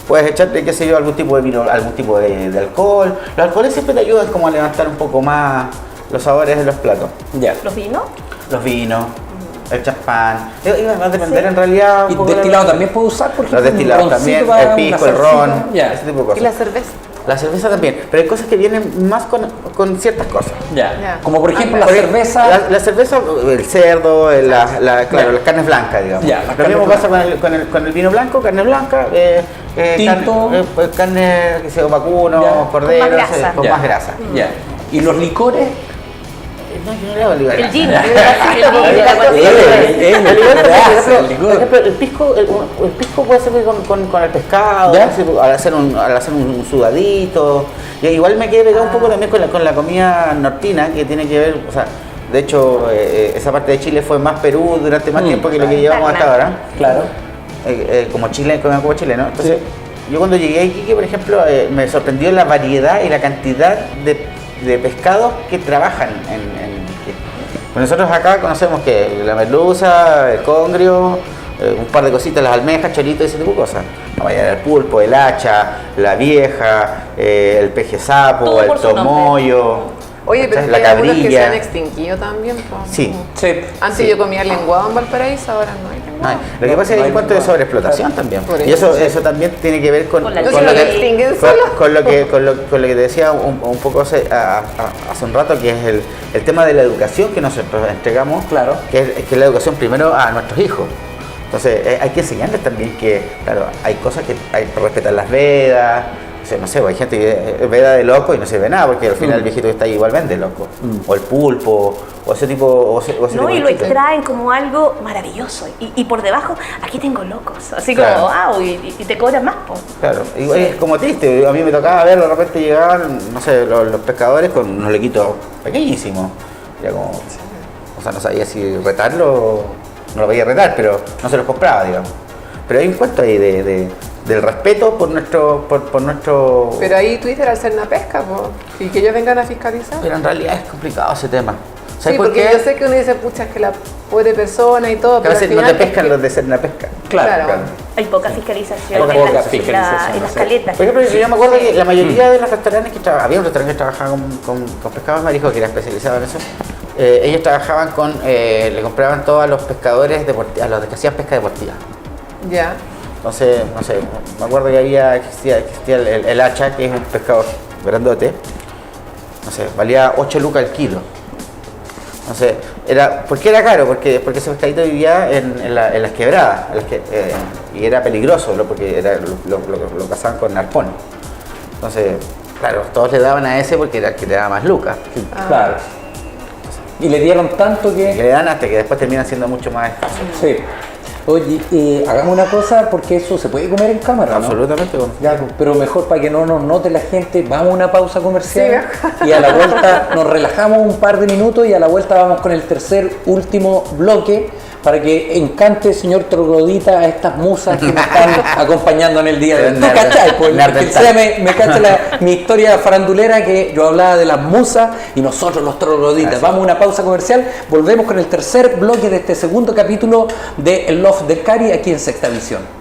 Puedes echarte, qué sé yo, algún tipo de vino, algún tipo de alcohol. Los alcoholes siempre te ayudan como a levantar un poco más los sabores de los platos. ¿Los vinos? Los vinos, el champán. Va a depender en realidad. ¿Y destilado también puede usar? Por ejemplo, los destilados también, el pisco, el ron, ese tipo de cosas. ¿Y la cerveza? La cerveza también, pero hay cosas que vienen más con ciertas cosas. Como por ejemplo la cerveza. La cerveza, el cerdo, las carnes blancas, digamos. Lo mismo pasa con el vino blanco, carne blanca, tinto, carne que sea vacuno, cordero, con más grasa. ¿Y los licores? El gin. El pisco puede ser con el pescado, al hacer un sudadito. Y igual me quedé pegado un poco también con la comida nortina, que tiene que ver, o sea, de hecho esa parte de Chile fue más Perú durante más tiempo que lo que llevamos hasta ahora. Como Chile, como chileno. Entonces, yo cuando llegué a Iquique, por ejemplo, me sorprendió la variedad y la cantidad de pescados que trabajan en pues nosotros acá conocemos que la merluza, el congrio, un par de cositas, las almejas, choritos, ese tipo de cosas. No vaya el pulpo, el hacha, la vieja, el peje sapo, el tomoyo. Oye, pero la hay algunos que se han extinguido también. Sí. Antes yo comía lenguado en Valparaíso, ahora no hay lenguado. Lo que pasa es que hay un cuento de sobreexplotación también. Y eso también tiene que ver con lo que te decía un poco hace un rato, que es el tema de la educación que nosotros entregamos, que es la educación primero a nuestros hijos. Entonces hay que enseñarles también que, claro, hay cosas que hay que respetar las vedas. No sé, hay gente que veda de loco y no se ve nada, porque al final el viejito que está ahí igual vende loco. O el pulpo, o ese tipo. Y lo extraen como algo maravilloso. Y por debajo, aquí tengo locos. Así como, wow, y te cobran más. Claro, es como triste. A mí me tocaba ver, de repente llegaban, no sé, los pescadores con unos lequitos pequeñísimos. Era como, o sea, no sabía si retarlo, no lo podía retar, pero no se los compraba, digamos. Pero hay un cuento ahí del respeto por nuestro... Pero ahí Twitter al ser una pesca, y que ellos vengan a fiscalizar. Pero en realidad es complicado ese tema. Sí, porque yo sé que uno dice, pucha, es que la pobre persona y todo, pero a veces no te pescan los de ser una pesca. Claro. Hay poca fiscalización en las caletas. Por ejemplo, yo me acuerdo que la mayoría de los restaurantes había un restaurante que trabajaba con pescados mariscos, que era especializado en eso. Ellos trabajaban le compraban todo a los pescadores a los que hacían pesca deportiva. Ya. Entonces, no sé, me acuerdo que existía el hacha, que es un pescado grandote. No sé, valía 8 lucas el kilo. Entonces, ¿por qué era caro? Porque ese pescadito vivía en las quebradas, y era peligroso, porque lo cazaban con arpón. Entonces, claro, todos le daban a ese porque era el que le daba más lucas. Claro. Y le dieron tanto que... le dan hasta que después terminan siendo mucho más escasos. Sí. Oye, hagamos una cosa porque eso se puede comer en cámara, ¿no? Absolutamente. Ya, pero mejor para que no nos note la gente, vamos a una pausa comercial y a la vuelta nos relajamos un par de minutos y a la vuelta vamos con el tercer, último bloque para que encante, señor Troglodita, a estas musas que me están acompañando en el día de hoy. ¿Tú cachai? Pues, me cacha mi historia farandulera que yo hablaba de las musas y nosotros los trogloditas. Vamos a una pausa comercial, volvemos con el tercer bloque de este segundo capítulo de El Loft del Cari aquí en Sexta Visión.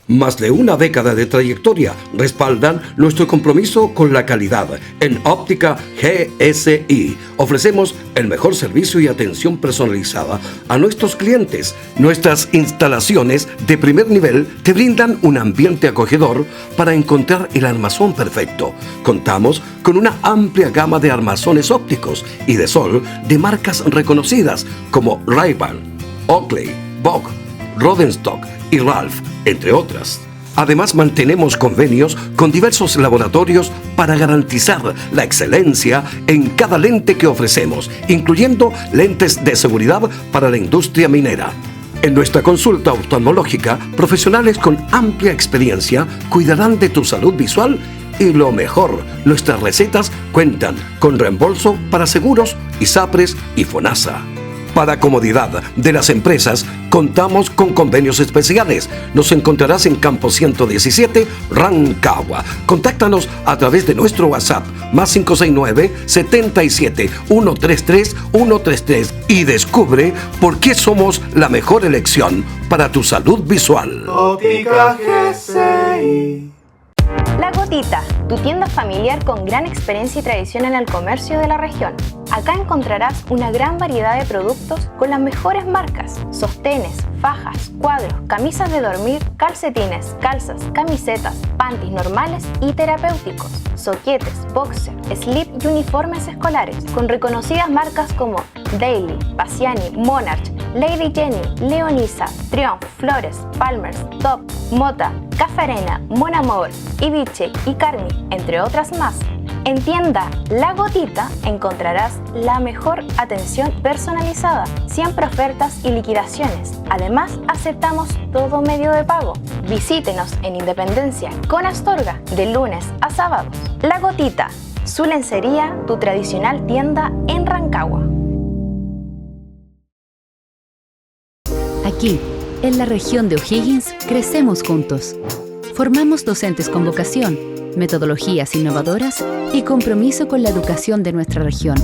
Más de una década de trayectoria respaldan nuestro compromiso con la calidad. En Óptica GSI ofrecemos el mejor servicio y atención personalizada a nuestros clientes. Nuestras instalaciones de primer nivel te brindan un ambiente acogedor para encontrar el armazón perfecto. Contamos con una amplia gama de armazones ópticos y de sol de marcas reconocidas como Ray-Ban, Oakley, Vogue, Rodenstock y Ralph, entre otras. Además, mantenemos convenios con diversos laboratorios para garantizar la excelencia en cada lente que ofrecemos, incluyendo lentes de seguridad para la industria minera. En nuestra consulta oftalmológica, profesionales con amplia experiencia cuidarán de tu salud visual y lo mejor, nuestras recetas cuentan con reembolso para seguros, ISAPRES y FONASA. Para comodidad de las empresas, contamos con convenios especiales. Nos encontrarás en Campo 117, Rancagua. Contáctanos a través de nuestro WhatsApp, más 569-77-133-133 y descubre por qué somos la mejor elección para tu salud visual. Óptica GSI. La Gotita, tu tienda familiar con gran experiencia y tradición en el comercio de la región. Acá encontrarás una gran variedad de productos con las mejores marcas: sostenes, fajas, cuadros, camisas de dormir, calcetines, calzas, camisetas, panties normales y terapéuticos, soquetes, boxer, slip y uniformes escolares, con reconocidas marcas como Daily, Paciani, Monarch, Lady Jenny, Leonisa, Triumph, Flores, Palmer's, Top, Mota, Café Arena, Mon Amour, Ibiche y Carmi, entre otras más. En tienda La Gotita encontrarás la mejor atención personalizada, siempre ofertas y liquidaciones. Además, aceptamos todo medio de pago. Visítenos en Independencia con Astorga de lunes a sábados. La Gotita, su lencería, tu tradicional tienda en Rancagua. Aquí, en la región de O'Higgins, crecemos juntos. Formamos docentes con vocación, metodologías innovadoras y compromiso con la educación de nuestra región.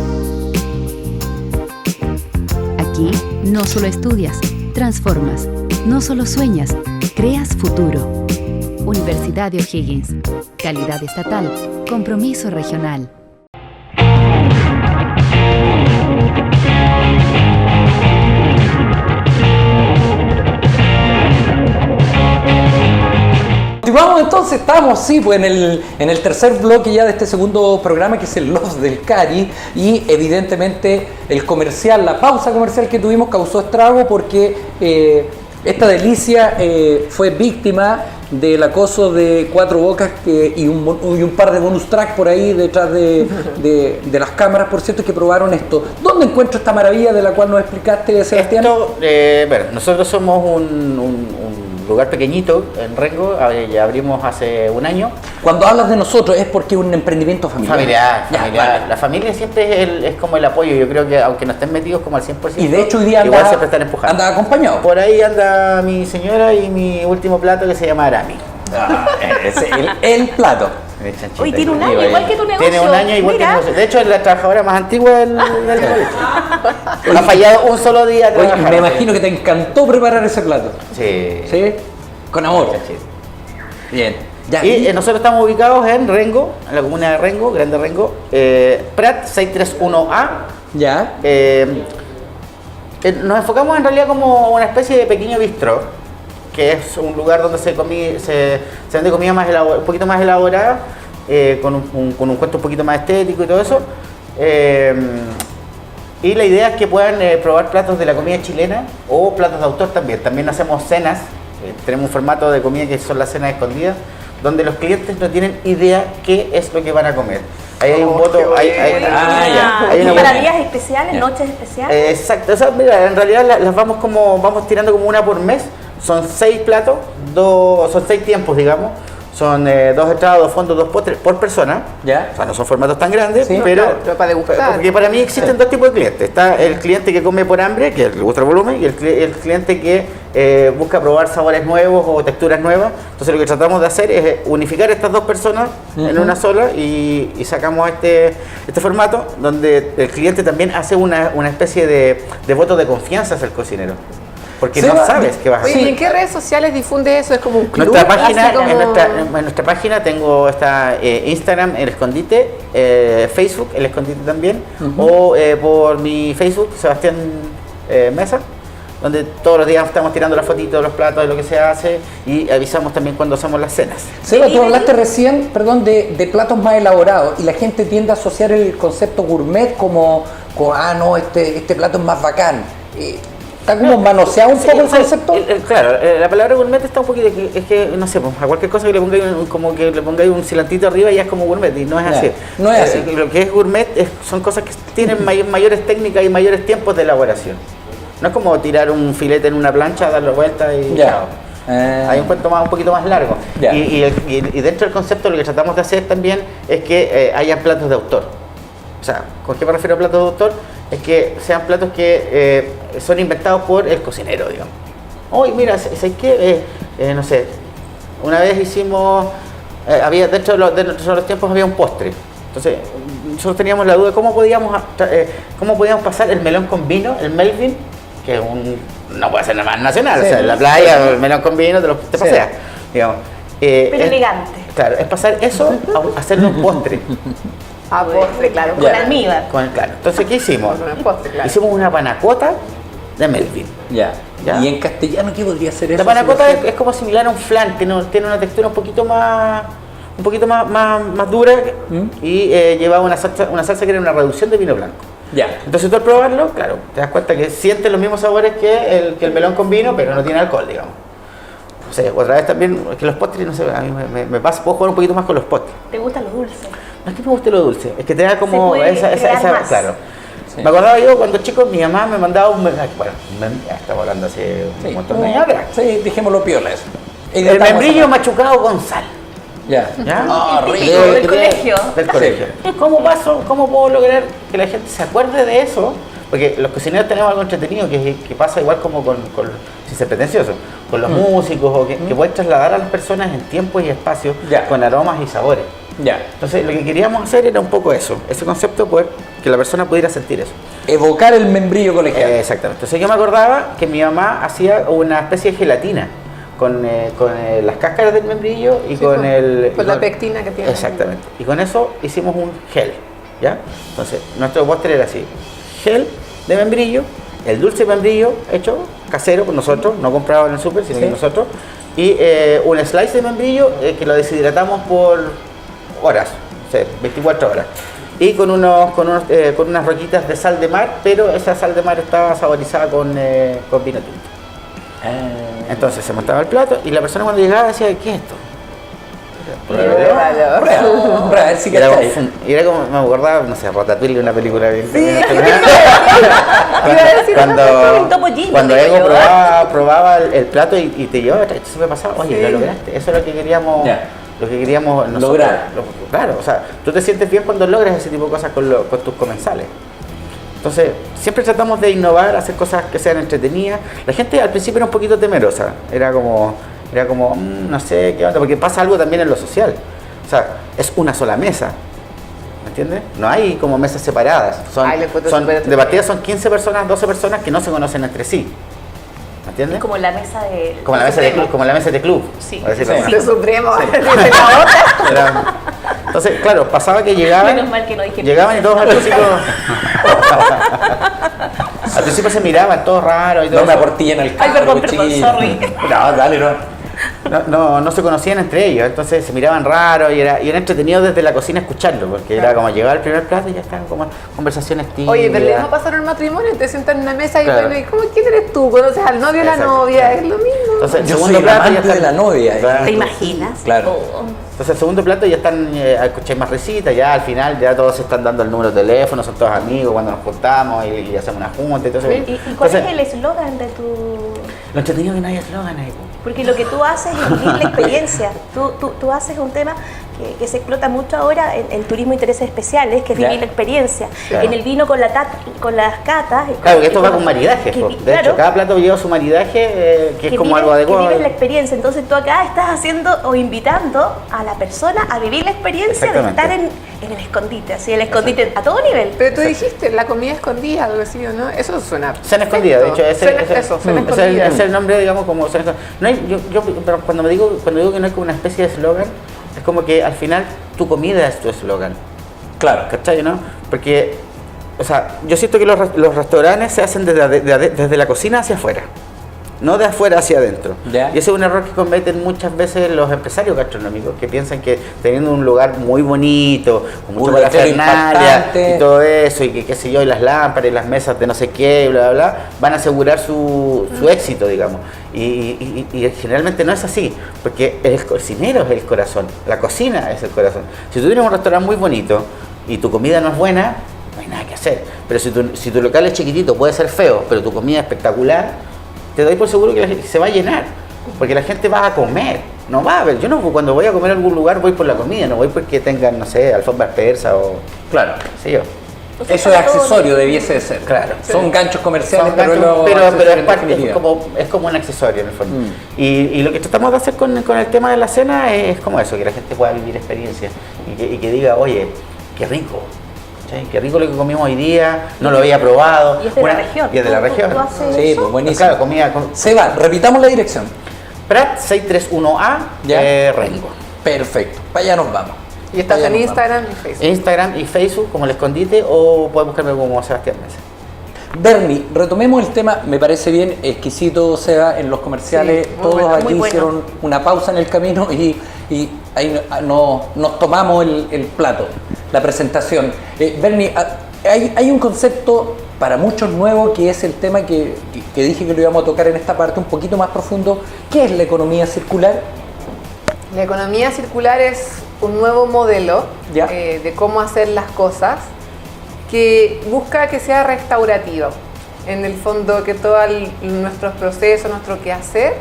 Aquí no solo estudias, transformas, no solo sueñas, creas futuro. Universidad de O'Higgins. Calidad estatal, compromiso regional. Continuamos entonces, estamos pues, en el tercer bloque ya de este segundo programa que es el Loft del Cari y evidentemente el comercial, la pausa comercial que tuvimos causó estrago porque esta delicia fue víctima del acoso de Cuatro Bocas y un par de bonus track por ahí detrás de las cámaras, por cierto, que probaron esto. ¿Dónde encuentro esta maravilla de la cual nos explicaste, Sebastián? Bueno, nosotros somos un lugar pequeñito en Rengo, ya abrimos hace un año. Cuando hablas de nosotros es porque es un emprendimiento familiar. Familiar. Vale. La familia siempre es como el apoyo, yo creo que aunque no estén metidos como al 100%, y de hecho hoy día igual siempre están empujando. Anda acompañado. Por ahí anda mi señora y mi último plato que se llama Arami. Ese es el plato. Hoy tiene un año, igual que tu negocio. Tiene un año igual que tu negocio. De hecho, es la trabajadora más antigua del negocio. Ha fallado un solo día a trabajar. Me imagino que te encantó preparar ese plato. Sí. ¿Sí? Con amor. Sí. Bien. Ya, y nosotros estamos ubicados en Rengo, en la comuna de Rengo, Grande Rengo, Prat 631A. Ya. Nos enfocamos en realidad como una especie de pequeño bistró, que es un lugar donde se vende comida más un poquito más elaborada, con un cuento un poquito más estético y todo eso. Y la idea es que puedan probar platos de la comida chilena o platos de autor también. También hacemos cenas tenemos un formato de comida que son las cenas escondidas, donde los clientes no tienen idea qué es lo que van a comer. Ahí hay un voto, hay para días especiales, noches especiales. Exacto, o sea, mira, en realidad las vamos tirando como una por mes. Son 6 platos, son 6 tiempos, digamos. Son 2 entradas, 2 fondos, 2 postres por persona. ¿Ya? O sea, no son formatos tan grandes, Sí. pero para degustar. porque para mí existen 2 tipos de clientes. Está el cliente que come por hambre, que le gusta el volumen, y el cliente que busca probar sabores nuevos o texturas nuevas. Entonces lo que tratamos de hacer es unificar estas 2 personas en una sola y sacamos este formato donde el cliente también hace una especie de voto de confianza hacia el cocinero. Porque no sabes qué vas a hacer. Oye, ¿y en qué redes sociales difunde eso? ¿Es como un club? Nuestra página, como... en nuestra página está Instagram, El Escondite, Facebook, El Escondite también, o por mi Facebook, Sebastián Mesa, donde todos los días estamos tirando las fotitos de los platos, de lo que se hace, y avisamos también cuando hacemos las cenas. Seba, tú hablaste recién, de platos más elaborados, y la gente tiende a asociar el concepto gourmet como no, este plato es más bacán. ¿Está como manoseado un poco el concepto? Claro, la palabra gourmet está un poquito, es que no sé, pues, a cualquier cosa que le pongáis un cilantito arriba ya es como gourmet, y no es así. No es así. Lo que es gourmet son cosas que tienen mayores técnicas y mayores tiempos de elaboración. No es como tirar un filete en una plancha, darle vuelta y chao. Hay un cuento un poquito más largo. Y dentro del concepto lo que tratamos de hacer también es que haya platos de autor. O sea, ¿con qué me refiero a platos de autor? Es que sean platos que son inventados por el cocinero, digamos. Hoy, mira, ¿sabes qué? No sé, una vez hicimos, dentro de los tiempos había un postre. Entonces, nosotros teníamos la duda de cómo podíamos pasar el melón con vino, el Melvin, que no puede ser nada más nacional, o sea, en la playa, el melón con vino te paseas, digamos. Pero elegante. Claro, es pasar eso a hacerlo un postre. Postre, claro, con almíbar. Claro. Entonces, ¿qué hicimos? Postre, claro. Hicimos una panacota de Melvin. ¿Ya? ¿Y en castellano qué podría ser eso? La panacota es como similar a un flan, tiene una textura un poquito más dura y llevaba una salsa que era una reducción de vino blanco. Ya. Entonces tú al probarlo, claro, te das cuenta que sientes los mismos sabores que el melón con vino, pero no tiene alcohol, digamos. O sea, otra vez también, que los postres, no sé, a mí me pasa, puedo jugar un poquito más con los postres. ¿Te gustan los dulces? No es que me guste lo dulce, es que te da como esa más. claro. Sí. Me acordaba yo cuando chico, mi mamá me mandaba estaba hablando hace un montón de años atrás. Sí, dejémoslo piola eso. El membrillo machucado con sal. Ya. Del colegio. Del colegio. ¿Cómo puedo lograr que la gente se acuerde de eso? Porque los cocineros tenemos algo entretenido que pasa igual como sin ser pretencioso, con los músicos, o que puedes trasladar a las personas en tiempo y espacio con aromas y sabores. Entonces lo que queríamos hacer era un poco eso, ese concepto, que la persona pudiera sentir eso. Evocar el membrillo colegial. Exactamente. Entonces yo me acordaba que mi mamá hacía una especie de gelatina con las cáscaras del membrillo y con la pectina que tiene. Exactamente. Y con eso hicimos un gel, ¿ya? Entonces nuestro postre era así: gel de membrillo, el dulce de membrillo hecho casero por nosotros, no comprado en el súper, sino que nosotros, y un slice de membrillo que lo deshidratamos por horas, o sea, 24 horas. Y con unas roquitas de sal de mar, pero esa sal de mar estaba saborizada con vino tinto. Entonces se montaba el plato y la persona cuando llegaba decía, ¿qué es esto? Prueba, a ver si era como, me acordaba, no sé, Ratatouille, una película bien. Cuando Ego probaba el plato y te llevaba, eso me pasaba, oye, lo lograste, eso es lo que queríamos. Lo que queríamos lograr. Claro, o sea, tú te sientes bien cuando logras ese tipo de cosas con tus comensales. Entonces, siempre tratamos de innovar, hacer cosas que sean entretenidas. La gente al principio era un poquito temerosa, era como no sé qué onda, porque pasa algo también en lo social. O sea, es una sola mesa, ¿me entiendes? No hay como mesas separadas. De partida son 15 personas, 12 personas que no se conocen entre sí. ¿Me entiendes? Como la mesa de... Como la mesa de club. Sí. De Supremo. Entonces, claro, pasaba que llegaban. Menos mal que no dije. Llegaban y todos al principio. Al principio se miraban, todos raros y todo. No me aportillen al carro. Ay, perdón, sorry. No, dale, no. no se conocían entre ellos, entonces se miraban raro y era entretenido desde la cocina escucharlo, porque era como llegar el primer plato y ya estaban como conversaciones tímidas. Oye, pero no pasaron el matrimonio, te sientan en una mesa y bueno, ¿y cómo quién eres tú? ¿Conoces al novio o la novia? Es lo mismo. Entonces, el Yo segundo soy plato amante ya está de la novia. Claro. ¿Te imaginas? Claro. Entonces el segundo plato ya están, escucháis más risitas, ya al final ya todos se están dando el número de teléfono, son todos amigos cuando nos juntamos y hacemos una junta. Entonces, ¿Y cuál es el eslogan de tu...? Lo entretenido que no hay eslogan ahí. Porque lo que tú haces es vivir la experiencia. Tú haces un tema que se explota mucho ahora en turismo de intereses especiales, que es vivir la experiencia. Claro. En el vino con las catas. Claro, que esto va con maridaje. De hecho, cada plato lleva su maridaje, que es como algo adecuado. Que vives la experiencia. Entonces tú acá estás haciendo o invitando a la persona a vivir la experiencia de estar en el escondite. Así, el escondite a todo nivel. Pero tú dijiste, la comida escondida, algo así, ¿o no? Eso suena. Cena escondida, de hecho, cena escondida. es el nombre, digamos, como cena escondida. No hay, pero cuando digo que no hay como una especie de eslogan, es como que al final tu comida es tu eslogan. Claro. ¿Cachai, no? Porque, o sea, yo siento que los restaurantes se hacen desde la cocina hacia afuera, no de afuera hacia adentro. Ya. Y ese es un error que cometen muchas veces los empresarios gastronómicos, que piensan que teniendo un lugar muy bonito, con mucha parafernalia y todo eso, y que qué sé yo, y las lámparas y las mesas de no sé qué, bla, bla, bla, van a asegurar su éxito, digamos. Y generalmente no es así, porque el cocinero es el corazón, la cocina es el corazón. Si tú tienes un restaurante muy bonito y tu comida no es buena, no hay nada que hacer. Pero si tu local es chiquitito, puede ser feo, pero tu comida es espectacular, te doy por seguro que la gente se va a llenar, porque la gente va a comer, no va a ver. Yo no, cuando voy a comer a algún lugar voy por la comida, no voy porque tengan, no sé, alfombras persas o... Claro. Sí, yo. Eso es accesorio, debiese de ser. Claro. Son ganchos comerciales, Son ganchos, pero es parte, es como un accesorio en el fondo. Y lo que tratamos de hacer con el tema de la cena es como eso, que la gente pueda vivir experiencias y que diga, oye, qué rico. ¿Sí? Qué rico lo que comimos hoy día, no lo había probado. Y es de la región. Y es de la región. Sí, pues buenísimo. Claro, comida. Seba, repitamos la dirección. Prat 631A, Rengo. Perfecto, para allá nos vamos. Y estás en Instagram y Facebook. Instagram y Facebook como El Escondite, o puedes buscarme como Sebastián Mesa. Bernie, retomemos el tema, me parece bien, exquisito, Seba, en los comerciales, sí, todos bueno, aquí hicieron una pausa en el camino y ahí nos tomamos el plato, la presentación. Bernie, hay un concepto para muchos nuevo que es el tema que dije que lo íbamos a tocar en esta parte un poquito más profundo. ¿Qué es la economía circular? La economía circular es un nuevo modelo de cómo hacer las cosas, que busca que sea restaurativo. En el fondo, que todos nuestros procesos, nuestro quehacer,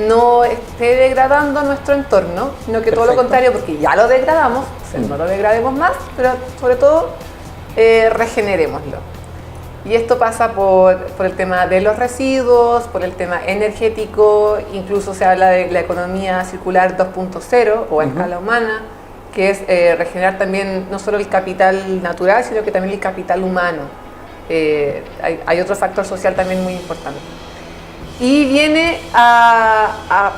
no esté degradando nuestro entorno, sino que todo lo contrario, porque ya lo degradamos, no lo degrademos más, pero sobre todo regenerémoslo. Y esto pasa por el tema de los residuos, por el tema energético, incluso se habla de la economía circular 2.0 o a escala humana, que es regenerar también no solo el capital natural, sino que también el capital humano. Hay otro factor social también muy importante. Y viene a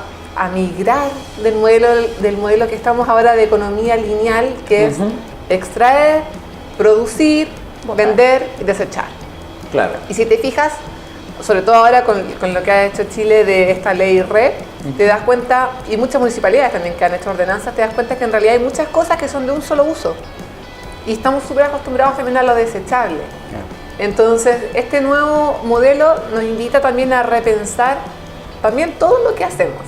migrar del modelo que estamos ahora de economía lineal, que es extraer, producir, vender y desechar. Claro. Y si te fijas, sobre todo ahora con lo que ha hecho Chile de esta ley RE, te das cuenta, y muchas municipalidades también que han hecho ordenanzas, te das cuenta que en realidad hay muchas cosas que son de un solo uso. Y estamos súper acostumbrados también a lo desechable. Entonces, este nuevo modelo nos invita también a repensar también todo lo que hacemos.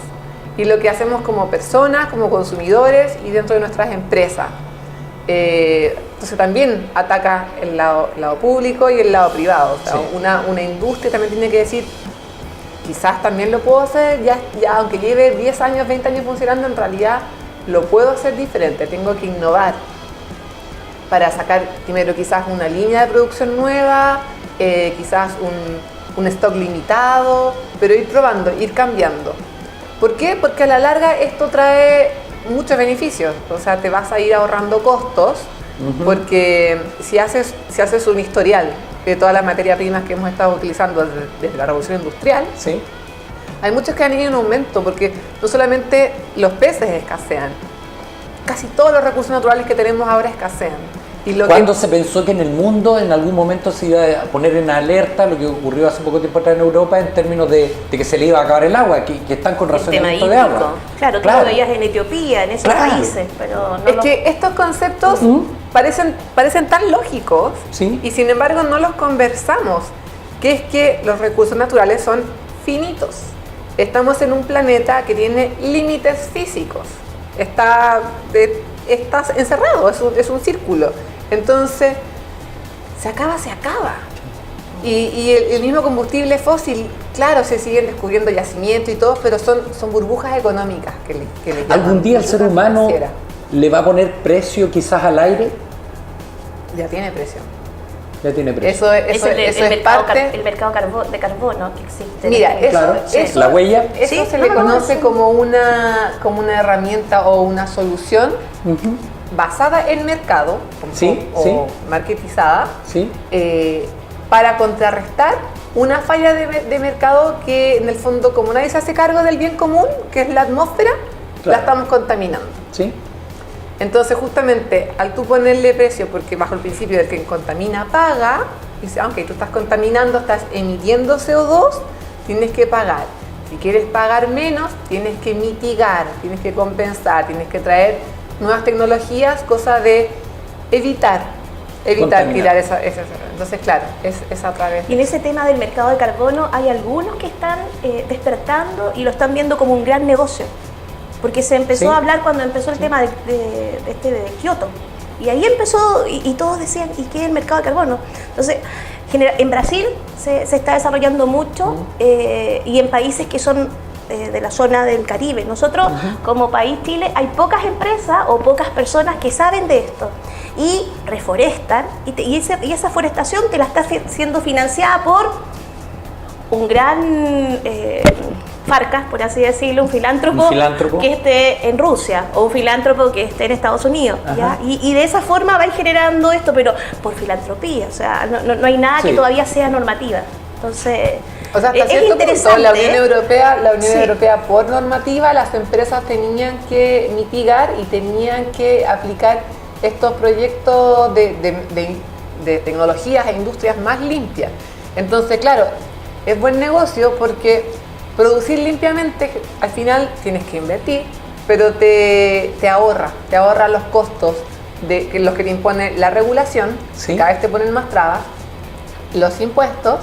Y lo que hacemos como personas, como consumidores y dentro de nuestras empresas. Entonces también ataca el lado público y el lado privado. O sea, sí. Una industria también tiene que decir, quizás también lo puedo hacer, ya aunque lleve 10 años, 20 años funcionando, en realidad lo puedo hacer diferente, tengo que innovar para sacar primero quizás una línea de producción nueva, quizás un stock limitado, pero ir probando, ir cambiando. ¿Por qué? Porque a la larga esto trae muchos beneficios, o sea, te vas a ir ahorrando costos, porque si haces un historial de todas las materias primas que hemos estado utilizando desde la revolución industrial, ¿sí? Hay muchos que han ido en aumento, porque no solamente los peces escasean, casi todos los recursos naturales que tenemos ahora escasean. ¿Cuándo se pensó que en el mundo en algún momento se iba a poner en alerta lo que ocurrió hace poco tiempo atrás en Europa en términos de que se le iba a acabar el agua, que están con racionamiento de agua? Claro, tú lo veías en Etiopía, en esos países, pero no que estos conceptos parecen tan lógicos y sin embargo no los conversamos, que es que los recursos naturales son finitos. Estamos en un planeta que tiene límites físicos. Estás encerrado, es un círculo. Entonces, se acaba. Y el mismo combustible fósil, claro, se siguen descubriendo yacimientos y todo, pero son burbujas económicas que le llaman. ¿Algún día el ser humano le va a poner precio quizás al aire? Ya tiene precio. Ya tiene precio. Eso es parte el mercado de carbono que existe. Mira, eso la huella. Eso se le conoce como una herramienta o una solución basada en mercado o marketizada para contrarrestar una falla de mercado que en el fondo, como nadie se hace cargo del bien común, que es la atmósfera, la estamos contaminando. Sí. Entonces, justamente, al tú ponerle precio, porque bajo el principio del que contamina paga, dice, aunque tú estás contaminando, estás emitiendo CO2, tienes que pagar. Si quieres pagar menos, tienes que mitigar, tienes que compensar, tienes que traer nuevas tecnologías, cosa de evitar tirar esa. Entonces, claro, es a través. Y en ese tema del mercado de carbono, hay algunos que están despertando y lo están viendo como un gran negocio. Porque se empezó a hablar cuando empezó el tema de Kioto. Y ahí empezó, y todos decían, ¿y qué es el mercado de carbono? Entonces, en Brasil se está desarrollando mucho y en países que son de la zona del Caribe. Nosotros, como país Chile, hay pocas empresas o pocas personas que saben de esto. Y reforestan, y esa forestación te la está siendo financiada por un gran... Farcas, por así decirlo, un filántropo que esté en Rusia o un filántropo que esté en Estados Unidos. ¿Ya? Y de esa forma va a ir generando esto, pero por filantropía, o sea, no hay nada que todavía sea normativa. Entonces, hasta es interesante. La Unión Europea, por normativa, las empresas tenían que mitigar y tenían que aplicar estos proyectos de tecnologías e industrias más limpias. Entonces, claro, es buen negocio porque producir limpiamente, al final tienes que invertir, pero te ahorra los costos de los que te impone la regulación, cada vez te ponen más trabas, los impuestos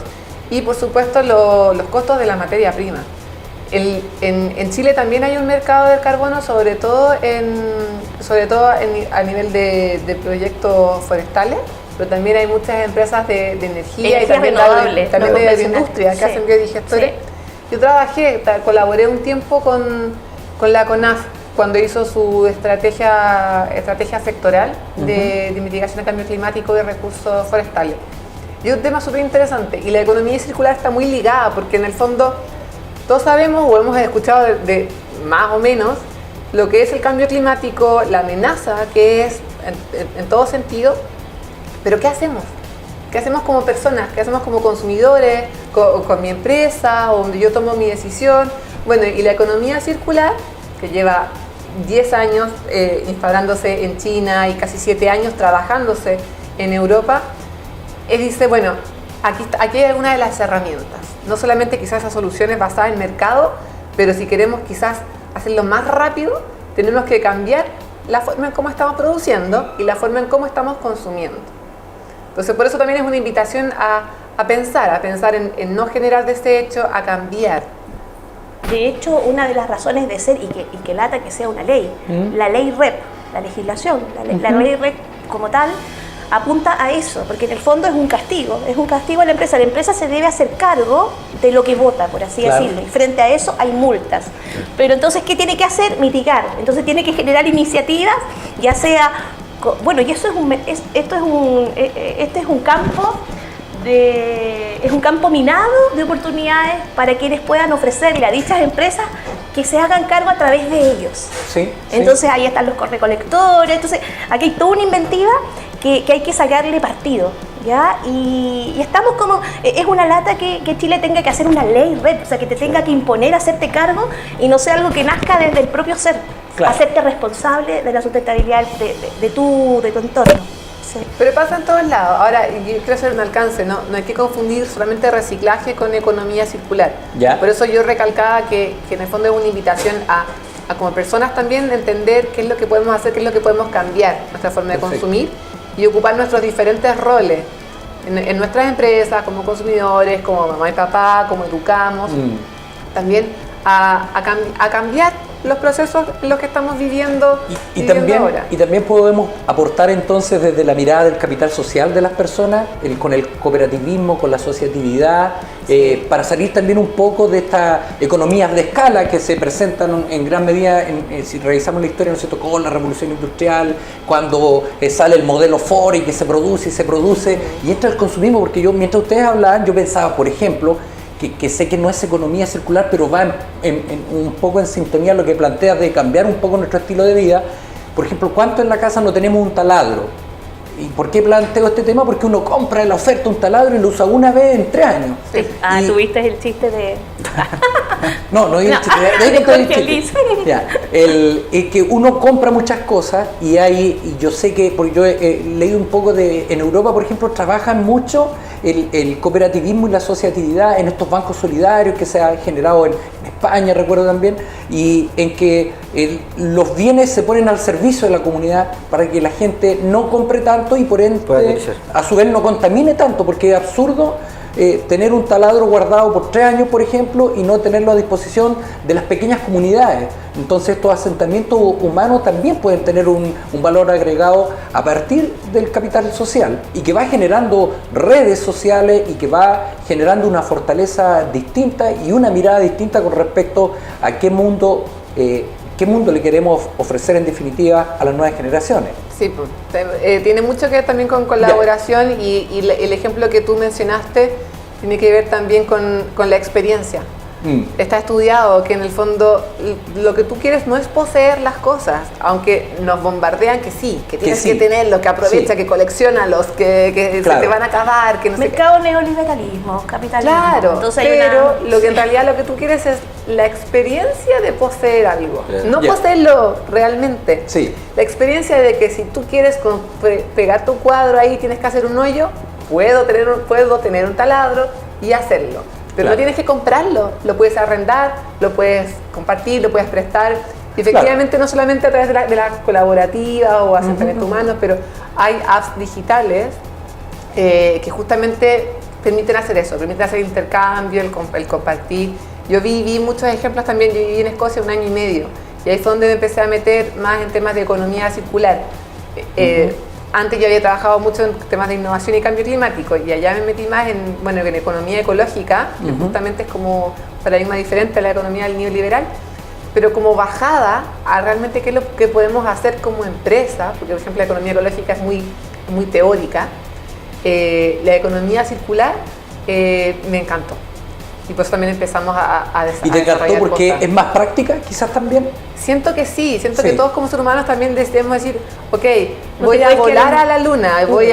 y por supuesto los costos de la materia prima. En Chile también hay un mercado del carbono, sobre todo a nivel de proyectos forestales, pero también hay muchas empresas de energía y también de agroindustria que hacen biodigestores. Yo colaboré un tiempo con la CONAF cuando hizo su estrategia sectoral de mitigación del cambio climático y recursos forestales. Y es un tema súper interesante y la economía circular está muy ligada porque en el fondo todos sabemos o hemos escuchado de más o menos lo que es el cambio climático, la amenaza que es en todo sentido, pero ¿qué hacemos? ¿Qué hacemos como personas? ¿Qué hacemos como consumidores? Con mi empresa, o donde yo tomo mi decisión. Bueno, y la economía circular, que lleva 10 años instalándose en China y casi 7 años trabajándose en Europa, dice, bueno, aquí hay una de las herramientas. No solamente quizás esas soluciones basadas en mercado, pero si queremos quizás hacerlo más rápido, tenemos que cambiar la forma en cómo estamos produciendo y la forma en cómo estamos consumiendo. Entonces, por eso también es una invitación a pensar en no generar desecho, a cambiar. De hecho, una de las razones de ser, y que lata que sea una ley, la ley REP, la legislación, la ley REP como tal, apunta a eso, porque en el fondo es un castigo a la empresa. La empresa se debe hacer cargo de lo que vota, por así decirlo, y frente a eso hay multas. Pero entonces, ¿qué tiene que hacer? Mitigar. Entonces tiene que generar iniciativas, ya sea... Bueno, y eso este es un campo minado de oportunidades para quienes puedan ofrecerle a dichas empresas que se hagan cargo a través de ellos. Entonces ahí están los recolectores. Entonces aquí hay toda una inventiva que hay que sacarle partido, ¿ya? Y estamos como, es una lata que Chile tenga que hacer una ley red, o sea, que te tenga que imponer hacerte cargo y no sea algo que nazca desde el propio ser. Hacerte responsable de la sustentabilidad de tu entorno. Sí. Pero pasa en todos lados. Ahora, yo quiero hacer un alcance, no hay que confundir solamente reciclaje con economía circular. ¿Ya? Por eso yo recalcaba que en el fondo es una invitación a como personas también entender qué es lo que podemos hacer, qué es lo que podemos cambiar, nuestra forma de consumir y ocupar nuestros diferentes roles en nuestras empresas, como consumidores, como mamá y papá, como educamos, también a cambiar los procesos en los que estamos viviendo ahora. Y también podemos aportar entonces desde la mirada del capital social de las personas, con el cooperativismo, con la asociatividad, para salir también un poco de estas economías de escala que se presentan en gran medida, si revisamos la historia, ¿no es cierto?, con la revolución industrial, cuando sale el modelo Ford y que se produce y entra el consumismo, porque yo, mientras ustedes hablaban, yo pensaba, por ejemplo, que sé que no es economía circular, pero va un poco en sintonía lo que planteas de cambiar un poco nuestro estilo de vida. Por ejemplo, ¿cuánto en la casa no tenemos un taladro? ¿Y por qué planteo este tema? Porque uno compra en la oferta un taladro y lo usa una vez en 3 años. Sí. Tuviste el chiste de... No digo el chiste. Es que uno compra muchas cosas y yo sé que, porque yo he leído un poco en Europa, por ejemplo, trabajan mucho el cooperativismo y la asociatividad en estos bancos solidarios que se han generado en España, recuerdo también, y en que los bienes se ponen al servicio de la comunidad para que la gente no compre tanto y por ende a su vez no contamine tanto, porque es absurdo tener un taladro guardado por 3 años, por ejemplo, y no tenerlo a disposición de las pequeñas comunidades. Entonces estos asentamientos humanos también pueden tener un valor agregado a partir del capital social y que va generando redes sociales y que va generando una fortaleza distinta y una mirada distinta con respecto a qué mundo le queremos ofrecer en definitiva a las nuevas generaciones. Sí, pues, tiene mucho que ver también con colaboración y el ejemplo que tú mencionaste tiene que ver también con la experiencia. Está estudiado que en el fondo lo que tú quieres no es poseer las cosas, aunque nos bombardean que sí, que tienes que tenerlo, que aprovecha, que colecciónalos, que se te van a acabar, que no sé qué. Mercado, neoliberalismo, capitalismo. Claro, entonces pero lo que en realidad lo que tú quieres es la experiencia de poseer algo, no poseerlo realmente. Sí. La experiencia de que si tú quieres pegar tu cuadro ahí, tienes que hacer un hoyo, puedo tener un taladro y hacerlo. Pero no tienes que comprarlo, lo puedes arrendar, lo puedes compartir, lo puedes prestar. Y efectivamente no solamente a través de la colaborativa o asentamientos humanos, pero hay apps digitales que justamente permiten hacer eso, permiten hacer intercambio, el compartir. Yo vi muchos ejemplos también, yo viví en Escocia 1 año y medio y ahí fue donde me empecé a meter más en temas de economía circular. Antes yo había trabajado mucho en temas de innovación y cambio climático y allá me metí más en economía ecológica, que justamente es como un paradigma diferente a la economía neoliberal, pero como bajada a realmente qué es lo que podemos hacer como empresa, porque por ejemplo la economía ecológica es muy teórica, la economía circular me encantó. Y pues también empezamos a desarrollar. ¿Y te encantó porque es más práctica quizás también? Siento que sí, que todos como seres humanos también decidimos decir, ok, voy a volar a la luna, me voy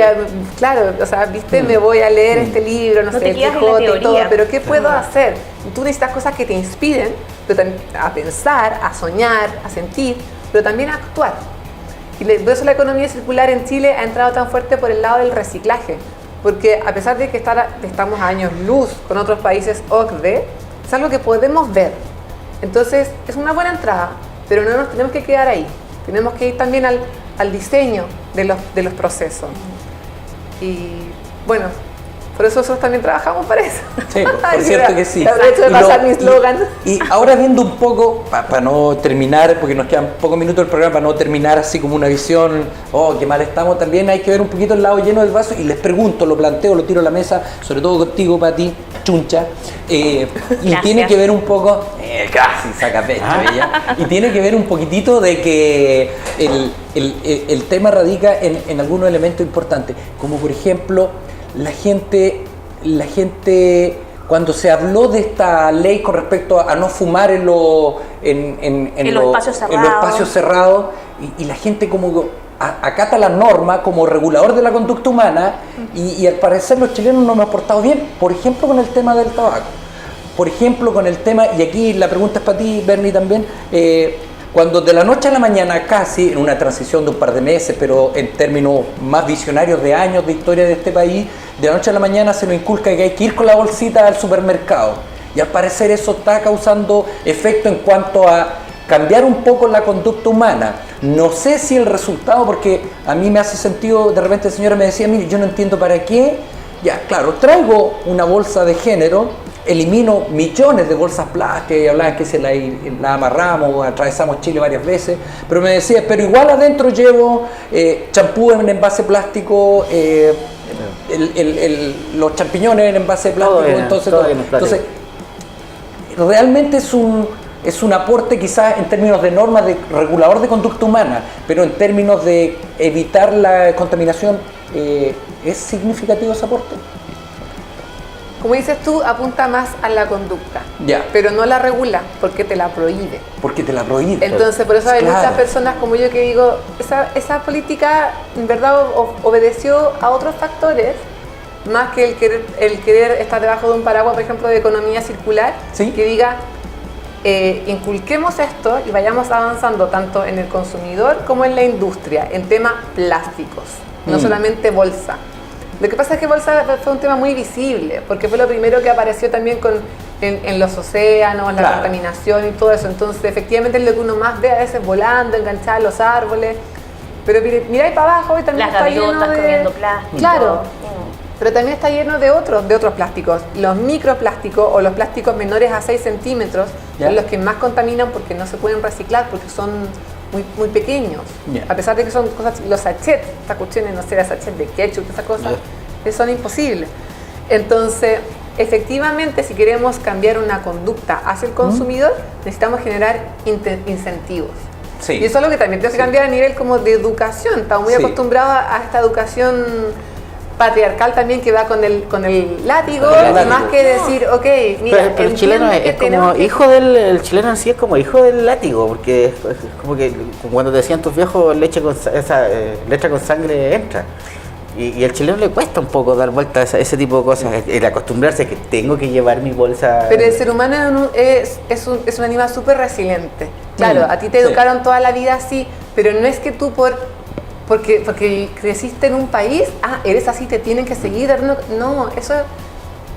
a leer este libro, no sé, el Quijote y todo, pero ¿qué puedo hacer? Tú necesitas cosas que te inspiren, pero también a pensar, a soñar, a sentir, pero también a actuar. Y por eso la economía circular en Chile ha entrado tan fuerte por el lado del reciclaje. Porque a pesar de que estamos a años luz con otros países OCDE, es algo que podemos ver. Entonces, es una buena entrada, pero no nos tenemos que quedar ahí. Tenemos que ir también al diseño de los procesos. Y bueno, por eso nosotros también trabajamos para eso. Sí, por cierto que sí. Aprovecho de pasar mi eslogan. Y ahora viendo un poco, para no terminar, porque nos quedan pocos minutos del programa, para no terminar así como una visión, qué mal estamos, también hay que ver un poquito el lado lleno del vaso y les pregunto, lo planteo, lo tiro a la mesa, sobre todo contigo, Pati, chuncha, y tiene que ver un poco, casi saca pecho ella, y tiene que ver un poquitito de que el tema radica en algunos elementos importantes, como por ejemplo, la gente, cuando se habló de esta ley con respecto a no fumar en los espacios cerrados, y la gente como acata la norma como regulador de la conducta humana, y al parecer los chilenos no hemos portado bien, por ejemplo con el tema del tabaco, por ejemplo con el tema, y aquí la pregunta es para ti, Bernie, también, Cuando de la noche a la mañana, casi en una transición de un par de meses, pero en términos más visionarios de años de historia de este país, de la noche a la mañana se nos inculca que hay que ir con la bolsita al supermercado. Y al parecer eso está causando efecto en cuanto a cambiar un poco la conducta humana. No sé si el resultado, porque a mí me hace sentido, de repente la señora me decía, mire, yo no entiendo para qué. Ya, claro, traigo una bolsa de género, elimino millones de bolsas plásticas, hablaban que se la amarramos, atravesamos Chile varias veces, pero me decía, pero igual adentro llevo champú en envase plástico, los champiñones en envase plástico, entonces realmente es un aporte quizás en términos de normas de regulador de conducta humana, pero en términos de evitar la contaminación, ¿es significativo ese aporte? Como dices tú, apunta más a la conducta, ya, pero no la regula porque te la prohíbe. Porque te la prohíbe. Entonces, por eso hay muchas personas como yo que digo, esa política en verdad obedeció a otros factores, más que el querer estar debajo de un paraguas, por ejemplo, de economía circular, ¿sí? Que diga, inculquemos esto y vayamos avanzando tanto en el consumidor como en la industria, en temas plásticos, no solamente bolsa. Lo que pasa es que bolsa fue un tema muy visible, porque fue lo primero que apareció también en los océanos, la contaminación y todo eso. Entonces, efectivamente, es lo que uno más ve a veces volando, enganchada a los árboles. Pero miráis para abajo y también las gaviotas comiendo plástico. Claro, pero también está lleno de otros plásticos. Los microplásticos o los plásticos menores a 6 centímetros son los que más contaminan porque no se pueden reciclar, porque son muy pequeños, a pesar de que son cosas, los sachets, estas cuestiones, no sé, sachets de ketchup, esas cosas, son imposibles. Entonces, efectivamente, si queremos cambiar una conducta hacia el consumidor, necesitamos generar incentivos. Sí. Y eso es lo que también tenemos que cambiar a nivel como de educación. Estamos muy acostumbrados a esta educación patriarcal también que va con el látigo, más que decir, ok, mira, pero el chileno es como hijo el chileno en sí es como hijo del látigo, porque es como que cuando te decían tus viejos leche con sangre entra. Y al chileno le cuesta un poco dar vuelta a ese tipo de cosas, el acostumbrarse que tengo que llevar mi bolsa. Pero el ser humano es un animal súper resiliente. Claro, a ti te educaron toda la vida así, pero no es que tú porque creciste en un país, eres así, te tienen que seguir. No, eso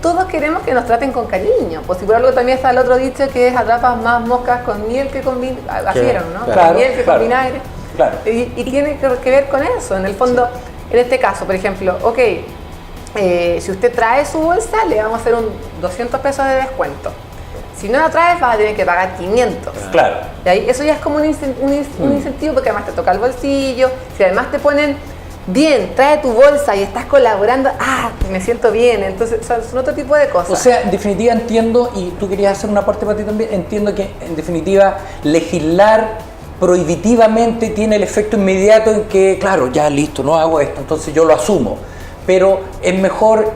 todos queremos que nos traten con cariño. Pues si por algo también está el otro dicho que es atrapas más moscas con miel que con vinagre. Así eran, ¿no? Claro, con miel que con vinagre. Claro. Y tiene que ver con eso. En el fondo, en este caso, por ejemplo, si usted trae su bolsa, le vamos a hacer un 200 pesos de descuento. Si no la traes, vas a tener que pagar 500. Claro. Y ahí, eso ya es como un incentivo, porque además te toca el bolsillo. Si además te ponen, bien, trae tu bolsa y estás colaborando, me siento bien. Entonces, son otro tipo de cosas. O sea, en definitiva entiendo, y tú querías hacer una parte para ti también, entiendo que en definitiva legislar prohibitivamente tiene el efecto inmediato en que, claro, ya listo, no hago esto, entonces yo lo asumo. Pero es mejor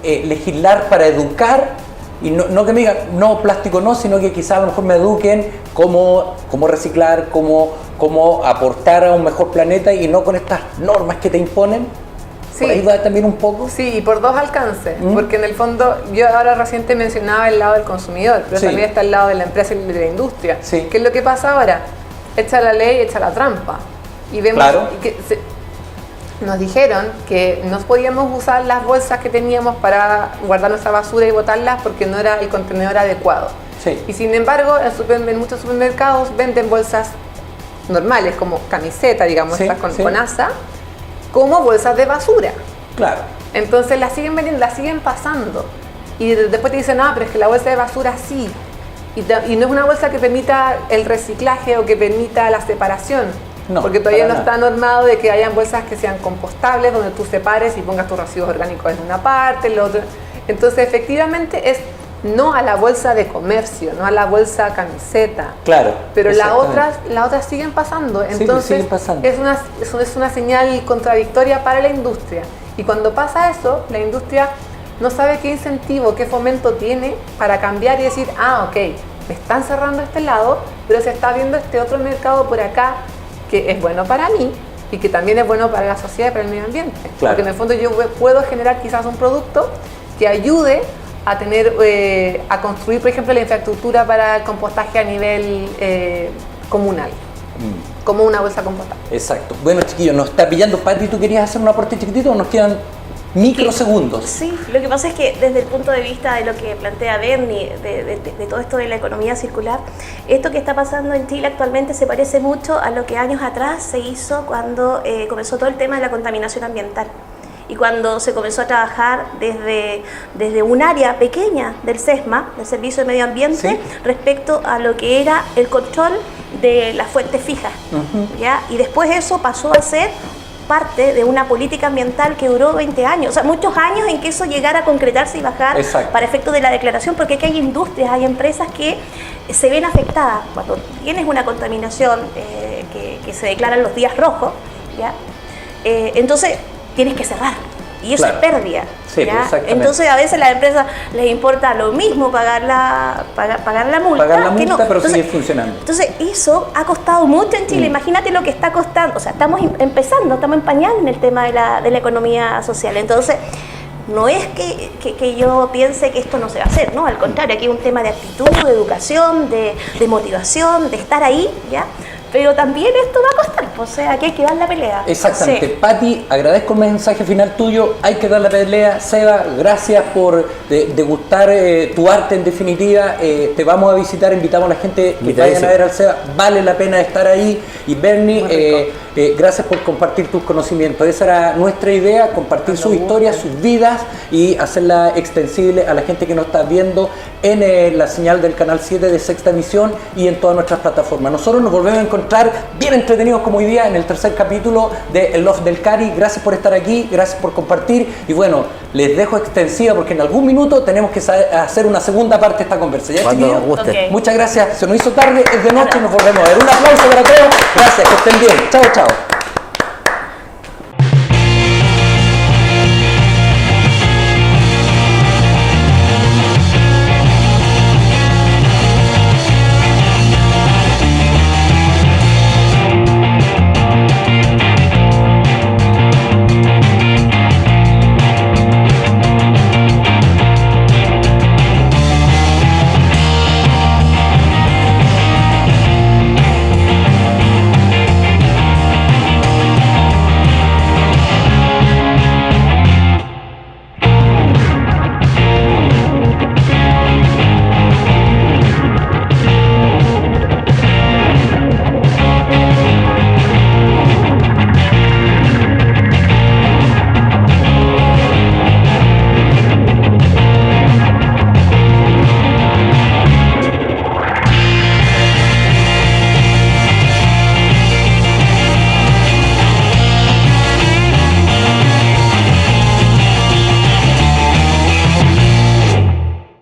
legislar para educar. Y no que me digan, no, plástico no, sino que quizás a lo mejor me eduquen cómo reciclar, cómo aportar a un mejor planeta y no con estas normas que te imponen. Sí. Por ahí va también un poco. Sí, y por dos alcances, porque en el fondo, yo ahora reciente mencionaba el lado del consumidor, pero también está el lado de la empresa y de la industria. Sí. ¿Qué es lo que pasa ahora? Echa la ley, echa la trampa. Y vemos que nos dijeron que no podíamos usar las bolsas que teníamos para guardar nuestra basura y botarlas porque no era el contenedor adecuado. Sí. Y sin embargo, en muchos supermercados venden bolsas normales, como camiseta, digamos, estas con asa, como bolsas de basura. Claro. Entonces las siguen vendiendo, las siguen pasando. Y después te dicen, pero es que la bolsa de basura sí. Y no es una bolsa que permita el reciclaje o que permita la separación. No, porque todavía no está normado de que hayan bolsas que sean compostables, donde tú separes y pongas tus residuos orgánicos en una parte, en la otra. Entonces, efectivamente, es no a la bolsa de comercio, no a la bolsa camiseta. Claro. Pero las otras siguen pasando. Entonces, siguen pasando. Es una señal contradictoria para la industria. Y cuando pasa eso, la industria no sabe qué incentivo, qué fomento tiene para cambiar y decir, ok, me están cerrando este lado, pero se está viendo este otro mercado por acá que es bueno para mí y que también es bueno para la sociedad y para el medio ambiente. Claro. Porque en el fondo yo puedo generar quizás un producto que ayude a tener, a construir, por ejemplo, la infraestructura para el compostaje a nivel comunal, como una bolsa compostable. Exacto. Bueno, chiquillos, nos está pillando Pati, ¿tú querías hacer un aporte chiquitito o nos quedan microsegundos? Sí, lo que pasa es que desde el punto de vista de lo que plantea Bernie, de todo esto de la economía circular, esto que está pasando en Chile actualmente se parece mucho a lo que años atrás se hizo cuando comenzó todo el tema de la contaminación ambiental. Y cuando se comenzó a trabajar desde un área pequeña del SESMA, del Servicio de Medio Ambiente, respecto a lo que era el control de las fuentes fijas. ¿Ya? Y después eso pasó a ser parte de una política ambiental que duró 20 años, o sea, muchos años en que eso llegara a concretarse y bajar para efecto de la declaración, porque aquí hay industrias, hay empresas que se ven afectadas. Cuando tienes una contaminación que se declara en los días rojos, ¿ya? Entonces tienes que cerrar. Y eso es pérdida. Sí, entonces a veces a las empresas les importa lo mismo pagar la multa. Pagar la multa, pero entonces, seguir funcionando. Entonces eso ha costado mucho en Chile. Imagínate lo que está costando. O sea, estamos empezando, estamos en pañal en el tema de la economía social. Entonces, no es que yo piense que esto no se va a hacer, ¿no? Al contrario, aquí hay un tema de actitud, de educación, de motivación, de estar ahí, ¿ya? Pero también esto va a costar, o sea, que hay que dar la pelea. Exactamente. Sí. Pati, agradezco el mensaje final tuyo, hay que dar la pelea. Seba, gracias por degustar tu arte en definitiva. Te vamos a visitar, invitamos a la gente que vayan a ver al Seba, vale la pena estar ahí. Y Bernie, gracias por compartir tus conocimientos. Esa era nuestra idea, compartir sus historias, sus vidas y hacerla extensible a la gente que nos está viendo en la señal del Canal 7 de Sexta Emisión y en todas nuestras plataformas. Nosotros nos volvemos a encontrar bien entretenidos como hoy día en el tercer capítulo de El Loft del Cari. Gracias por estar aquí, gracias por compartir y bueno, les dejo extensiva porque en algún minuto tenemos que hacer una segunda parte de esta conversa. ¿Ya, chiquillos? Muchas gracias, se nos hizo tarde, es de noche y nos volvemos a ver. Un aplauso para todos, gracias, que estén bien. Chao, chao.